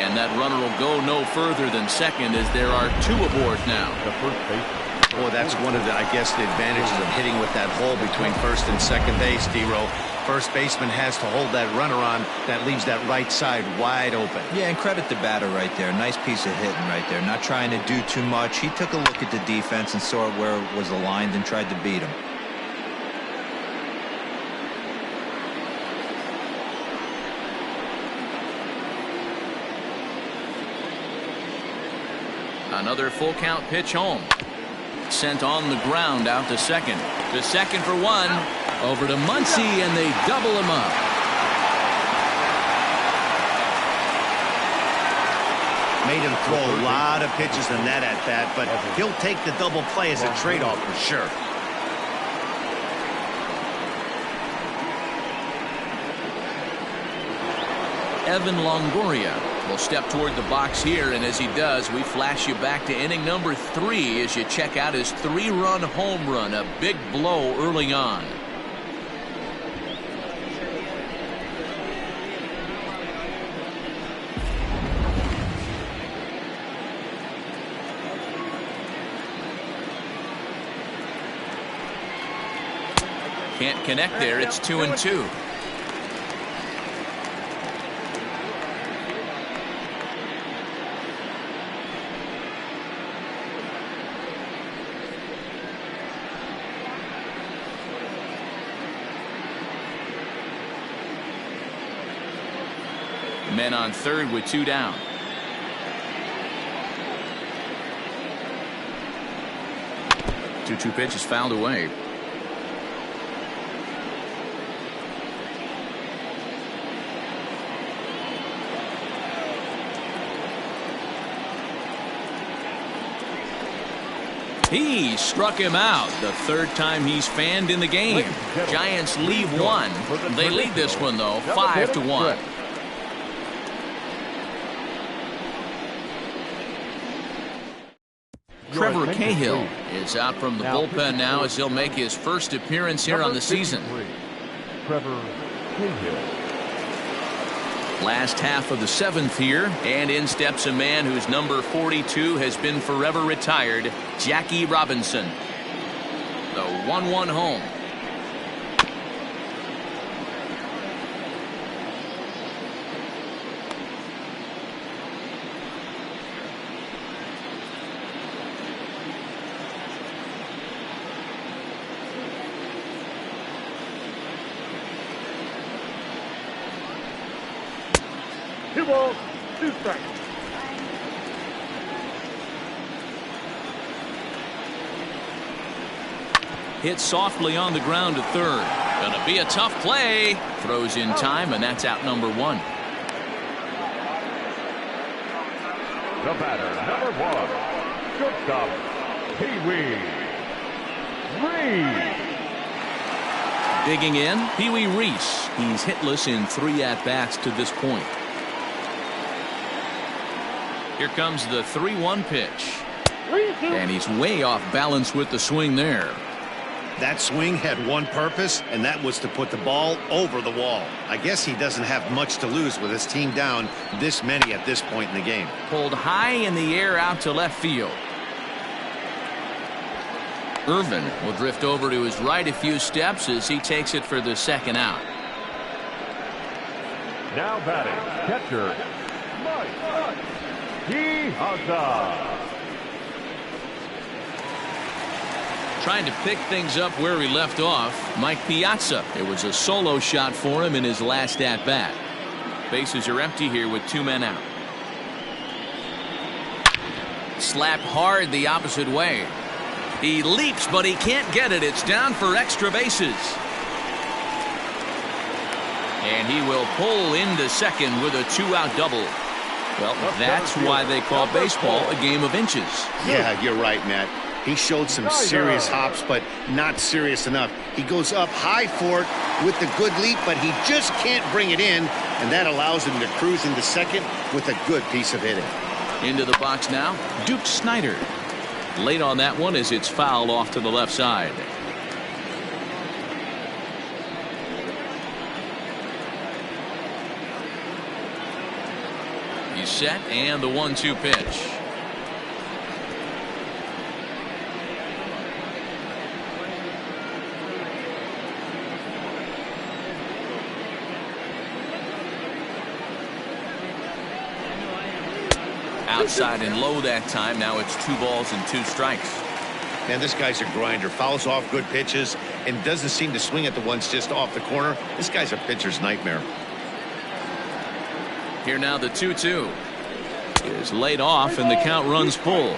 And that runner will go no further than second as there are 2 aboard now. The first baseman. Well, that's one of the, I guess, the advantages of hitting with that hole between first and second base, D-Row. First baseman has to hold that runner on. That leaves that right side wide open. Yeah, and credit the batter right there. Nice piece of hitting right there. Not trying to do too much. He took a look at the defense and saw where it was aligned and tried to beat him. Another full count pitch home. Sent on the ground out to second. To second for 1. Over to Muncy, and they double him up. Made him throw a lot of pitches in that at bat, but he'll take the double play as a trade-off for sure. Evan Longoria will step toward the box here, and as he does, we flash you back to inning number 3 as you check out his 3-run home run, a big blow early on. Can't connect there. It's 2-2. Men on third with 2 down. Two pitch is fouled away. He struck him out. The 3rd time he's fanned in the game. Giants leave 1. They lead this one though, 5-1. Trevor Cahill is out from the bullpen now as he'll make his first appearance here on the season. Trevor Cahill. Last half of the 7th here, and in steps a man whose number 42 has been forever retired, Jackie Robinson. The 1-1 home. Two balls, 2 strikes. hit softly on the ground to third. Gonna be a tough play. Throws in time, and that's out number 1. The batter, number 1, shortstop, Pee-wee Reese. Digging in, Pee-wee Reese. He's hitless in 3 at-bats to this point. Here comes the 3-1 pitch. And he's way off balance with the swing there. That swing had one purpose, and that was to put the ball over the wall. I guess he doesn't have much to lose with his team down this many at this point in the game. Pulled high in the air out to left field. Irvin will drift over to his right a few steps as he takes it for the second out. Now batting, catcher, Mike Piazza. Trying to pick things up where he left off, Mike Piazza. It was a solo shot for him in his last at-bat. Bases are empty here with 2 men out. Slapped hard the opposite way. He leaps, but he can't get it. It's down for extra bases. And he will pull into second with a 2-out double. Well, that's why they call baseball a game of inches. Yeah, you're right, Matt. He showed some serious hops, but not serious enough. He goes up high for it with the good leap, but he just can't bring it in, and that allows him to cruise into second with a good piece of hitting. Into the box now, Duke Snyder. Late on that one as it's fouled off to the left side. He's set, and the 1-2 pitch. Outside and low that time. Now it's 2 balls and 2 strikes. And this guy's a grinder. Fouls off good pitches and doesn't seem to swing at the ones just off the corner. This guy's a pitcher's nightmare. Here now the 2-2 is laid off and the count runs full.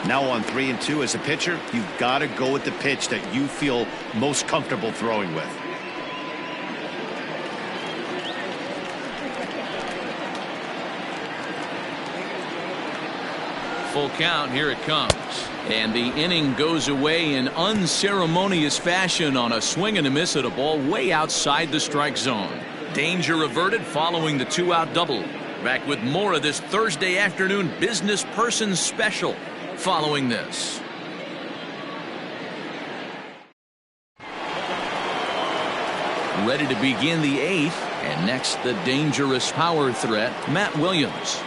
Now on 3-2 as a pitcher, you've got to go with the pitch that you feel most comfortable throwing with. Full count. Here it comes. And the inning goes away in unceremonious fashion on a swing and a miss at a ball way outside the strike zone. Danger averted following the 2-out double. Back with more of this Thursday afternoon business person special following this. Ready to begin the 8th, and next the dangerous power threat, Matt Williams.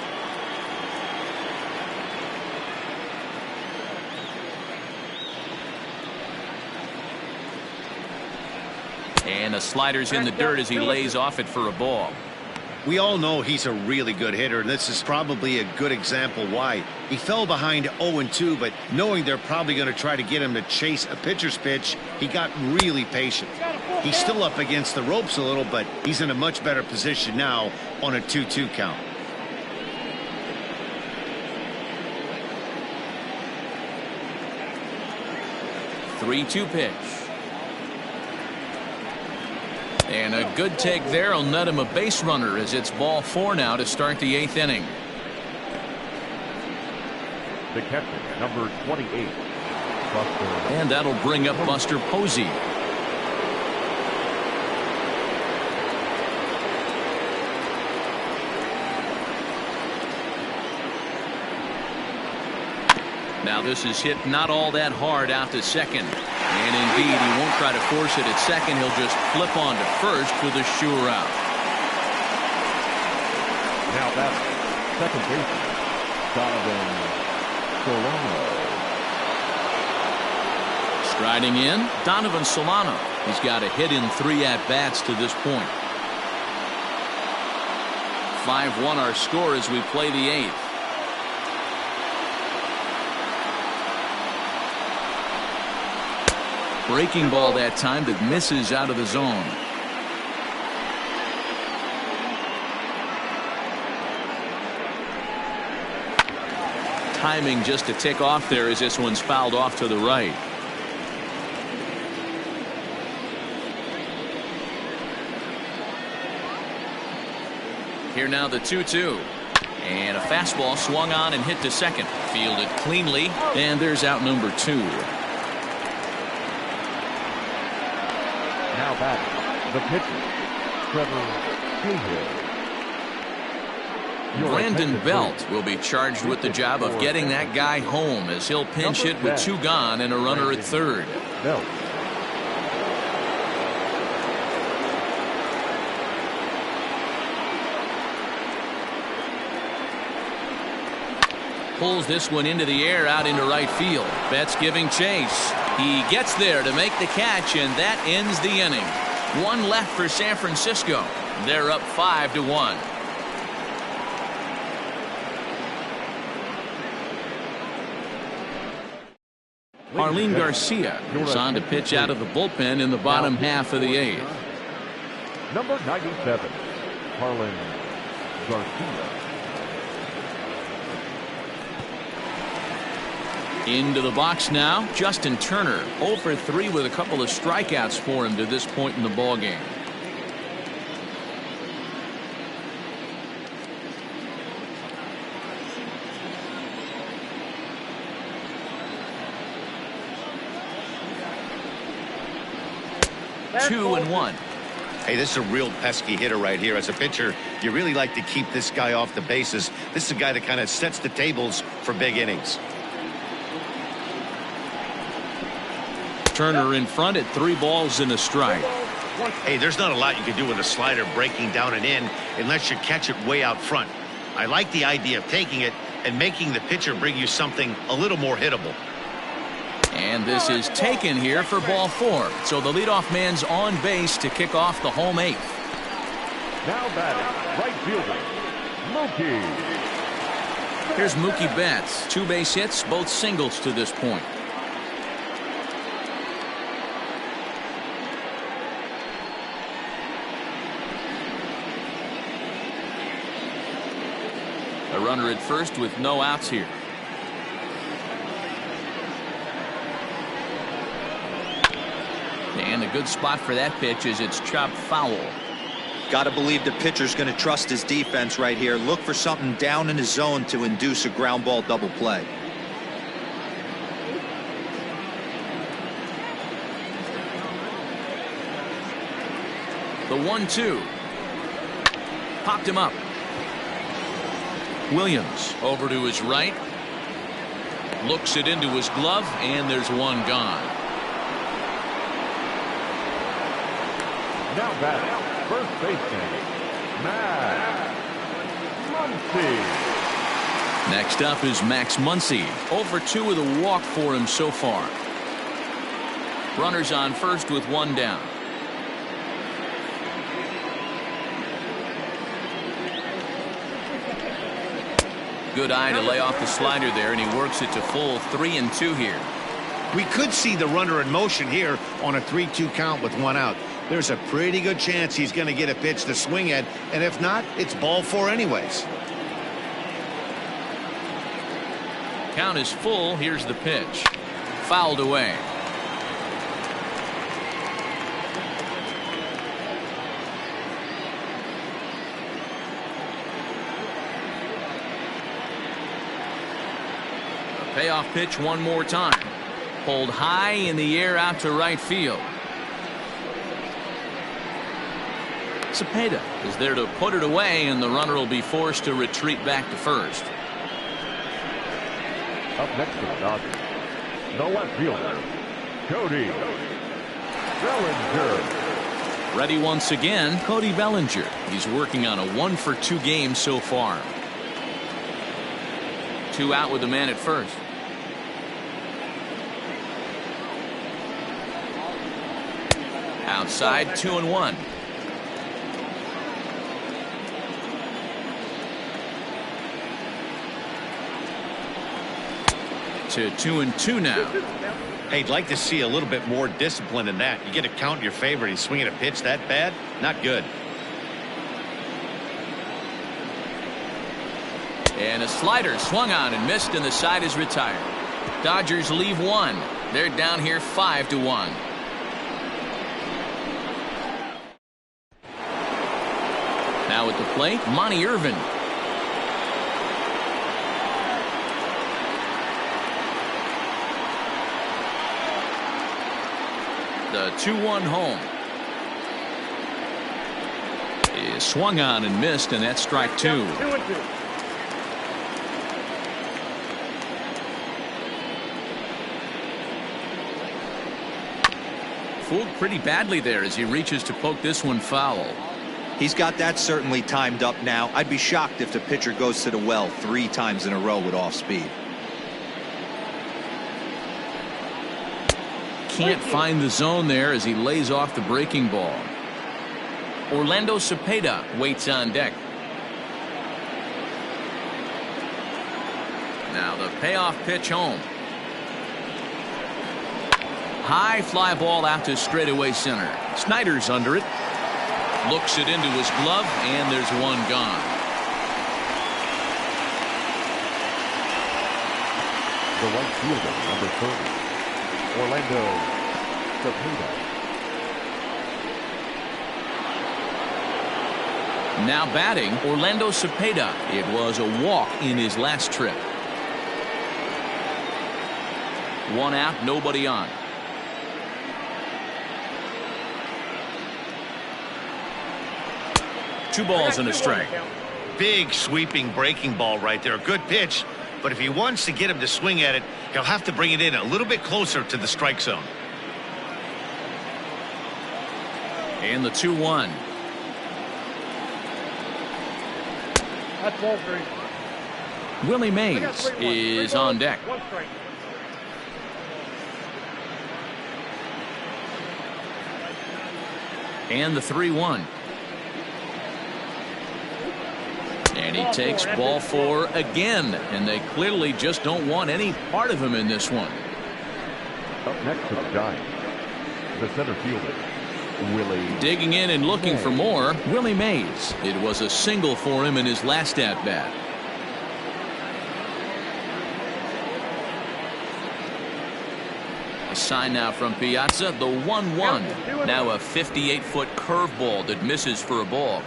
And the slider's in the dirt as he lays off it for a ball. We all know he's a really good hitter. This is probably a good example why. He fell behind 0-2, but knowing they're probably going to try to get him to chase a pitcher's pitch, he got really patient. He's still up against the ropes a little, but he's in a much better position now on a 2-2 count. Three-two pitch. And a good take there will net him a base runner as it's ball 4 now to start the 8th inning. The catcher, number 28, Buster. And that'll bring up Buster Posey. Now this is hit not all that hard out to second. And indeed, he won't try to force it at second. He'll just flip on to first with a sure out. Now that's second baseman, Donovan Solano. Striding in, Donovan Solano. He's got a hit in 3 at-bats to this point. 5-1 our score as we play the 8th. Breaking ball that time that misses out of the zone. Timing just to tick off there as this one's fouled off to the right. Here now the 2-2. And a fastball swung on and hit to second. Fielded cleanly. And there's out number 2. Now back, the pitcher, Trevor Cahill. Brandon Belt will be charged with the job of getting that guy home as he'll pinch hit with 2 gone and a runner at third. Belt. Pulls this one into the air out into right field. Betts giving chase. He gets there to make the catch, and that ends the inning. 1 left for San Francisco. They're up 5-1. Arlene Garcia is on to pitch out of the bullpen in the bottom half of the 8th. Number 97, Arlene Garcia. Into the box now, Justin Turner, 0 for 3 with a couple of strikeouts for him to this point in the ballgame. That's 2-1. Hey, this is a real pesky hitter right here. As a pitcher, you really like to keep this guy off the bases. This is a guy that kind of sets the tables for big innings. Turner in front at 3 balls and a strike. Hey, there's not a lot you can do with a slider breaking down and in unless you catch it way out front. I like the idea of taking it and making the pitcher bring you something a little more hittable. And this is taken here for ball 4. So the leadoff man's on base to kick off the home 8th. Now batting, right fielder, Mookie. Here's Mookie Betts. 2 base hits, both singles to this point. A runner at first with no outs here. And a good spot for that pitch as it's chopped foul. Got to believe the pitcher's going to trust his defense right here. Look for something down in his zone to induce a ground ball double play. The 1-2. Popped him up. Williams over to his right. Looks it into his glove, and there's 1 gone. Now batting, first baseman, Max Muncy. Next up is Max Muncy. 0 for 2 with a walk for him so far. Runners on first with 1 down. Good eye to lay off the slider there, and he works it to full 3-2 here. We could see the runner in motion here on a 3-2 count with 1 out. There's a pretty good chance he's going to get a pitch to swing at, and if not, it's ball 4 anyways. Count is full. Here's the pitch. Fouled away. A payoff pitch one more time. Pulled high in the air out to right field. Cepeda is there to put it away, and the runner will be forced to retreat back to first. Up next for the Dodgers, the left fielder, Cody Bellinger. Ready once again, Cody Bellinger. He's working on a 1 for 2 game so far. 2 out with the man at first. Outside, 2-1. To 2-2 now. Hey, I'd like to see a little bit more discipline in that. You get a count in your favor, and he's swinging a pitch that bad? Not good. And a slider swung on and missed, and the side is retired. Dodgers leave 1. They're down here 5-1. Now at the plate, Monty Irvin. The 2-1 home. Is swung on and missed, and that's strike 2. 2-2. Fooled pretty badly there as he reaches to poke this one foul. He's got that certainly timed up now. I'd be shocked if the pitcher goes to the well 3 times in a row with off speed. Can't find the zone there as he lays off the breaking ball. Orlando Cepeda waits on deck. Now the payoff pitch home. High fly ball out to straightaway center. Snyder's under it. Looks it into his glove, and there's one gone. The right fielder, number 30, Orlando Cepeda. Now batting, Orlando Cepeda. It was a walk in his last trip. 1 out, nobody on. Two balls and a strike. Big sweeping breaking ball right there. A good pitch, but if he wants to get him to swing at it, he'll have to bring it in a little bit closer to the strike zone. And the 2-1. That's ball 3. Willie Mays is on deck. 1 strike. And the 3-1. And he takes ball 4 again, and they clearly just don't want any part of him in this one. Up next to the Giants, the center fielder, Willie. Digging in and looking for more, Willie Mays. It was a single for him in his last at-bat. A sign now from Piazza, the 1-1. Now a 58-foot curveball that misses for a ball.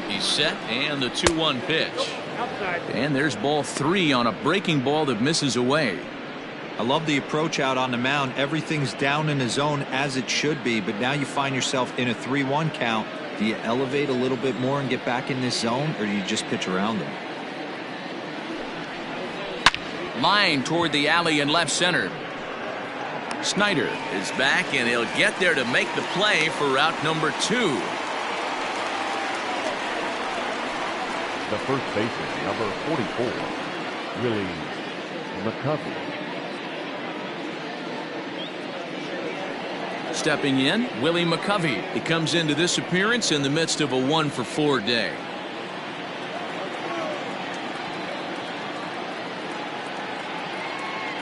He's set, and the 2-1 pitch. Outside. And there's ball 3 on a breaking ball that misses away. I love the approach out on the mound. Everything's down in the zone as it should be, but now you find yourself in a 3-1 count. Do you elevate a little bit more and get back in this zone, or do you just pitch around them? Line toward the alley in left center. Snyder is back, and he'll get there to make the play for route number 2. The first baseman, number 44, Willie McCovey. Stepping in, Willie McCovey. He comes into this appearance in the midst of a 1-for-4 day.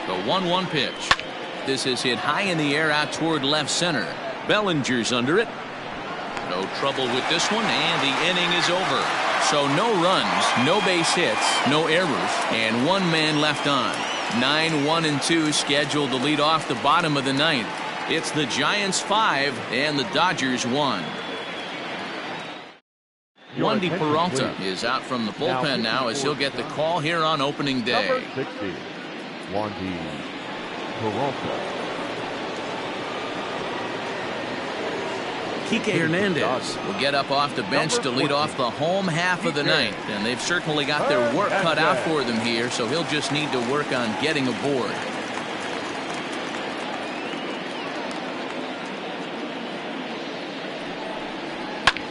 The 1-1 pitch. This is hit high in the air out toward left center. Bellinger's under it. No trouble with this one, and the inning is over. So no runs, no base hits, no errors, and 1 man left on. 9-1-2 scheduled to lead off the bottom of the 9th. It's the Giants 5 and the Dodgers 1. Wandy Peralta is out from the bullpen now as he'll get the call here on opening day. Number 60, Wandy Peralta. Kike Hernandez will get up off the bench to lead off the home half of the 9th, and they've certainly got their work cut out for them here, so he'll just need to work on getting aboard.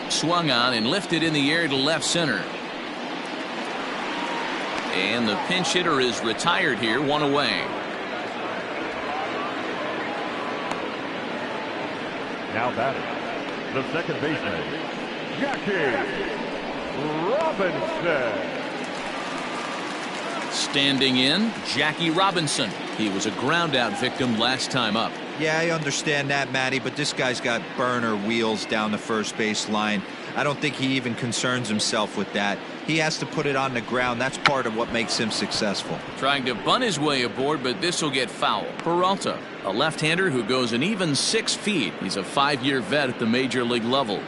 Swung on and lifted in the air to left center. And the pinch hitter is retired here, 1 away. Now batting, the second baseman, Jackie Robinson. Standing in, Jackie Robinson. He was a ground out victim last time up. Yeah, I understand that, Matty, but this guy's got burner wheels down the first base line. I don't think he even concerns himself with that. He has to put it on the ground. That's part of what makes him successful. Trying to bunt his way aboard, but this will get foul. Peralta, a left-hander who goes an even 6 feet. He's a 5-year vet at the major league level.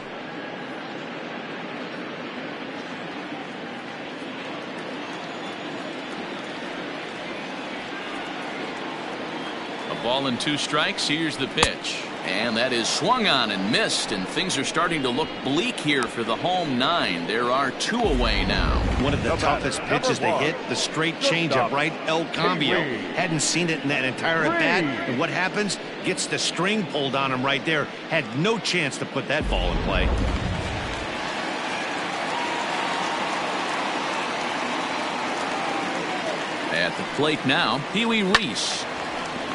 Ball and 2 strikes. Here's the pitch, and that is swung on and missed, and things are starting to look bleak here for the home 9. There are 2 away now. One of the toughest pitches they hit, the straight changeup, right? El Cambio. Hadn't seen it in that entire at bat, and what happens? Gets the string pulled on him right there. Had no chance to put that ball in play. At the plate now, Pee Wee Reese.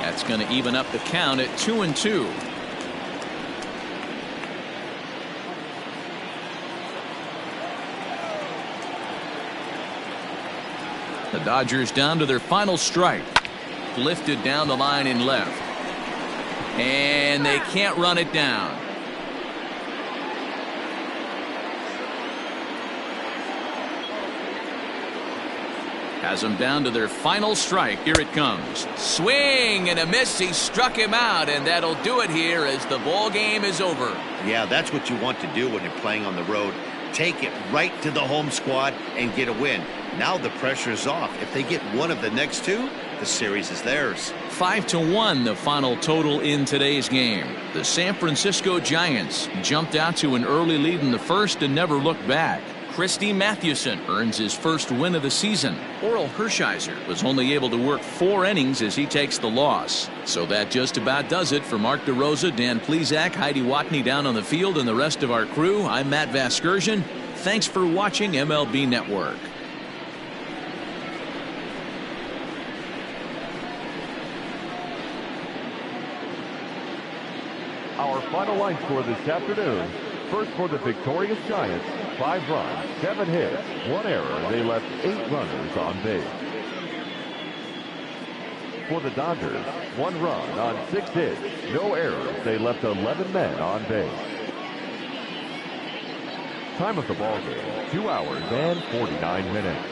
That's going to even up the count at 2-2. The Dodgers down to their final strike. Lifted down the line in left. And they can't run it down. Has them down to their final strike. Here it comes. Swing and a miss. He struck him out, and that'll do it here as the ball game is over. Yeah, that's what you want to do when you're playing on the road. Take it right to the home squad and get a win. Now the pressure is off. If they get one of the next 2, the series is theirs. 5-1 the final total in today's game. The San Francisco Giants jumped out to an early lead in the first and never looked back. Christy Mathewson earns his first win of the season. Oral Hershiser was only able to work 4 innings as he takes the loss. So that just about does it for Mark DeRosa, Dan Plesac, Heidi Watney down on the field, and the rest of our crew. I'm Matt Vasgersian. Thanks for watching MLB Network. Our final line score this afternoon. First for the victorious Giants, 5 runs, 7 hits, 1 error. They left 8 runners on base. For the Dodgers, 1 run on 6 hits, no errors. They left 11 men on base. Time of the ball game, 2 hours and 49 minutes.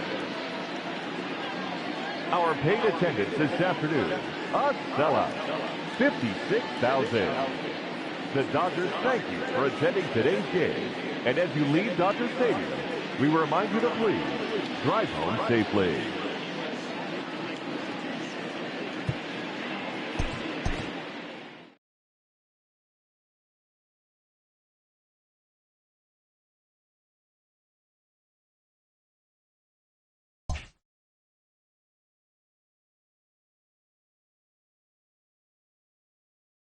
Our paid attendance this afternoon, a sellout, 56,000. The Dodgers thank you for attending today's game. And as you leave Dodger Stadium, we remind you to please drive home safely.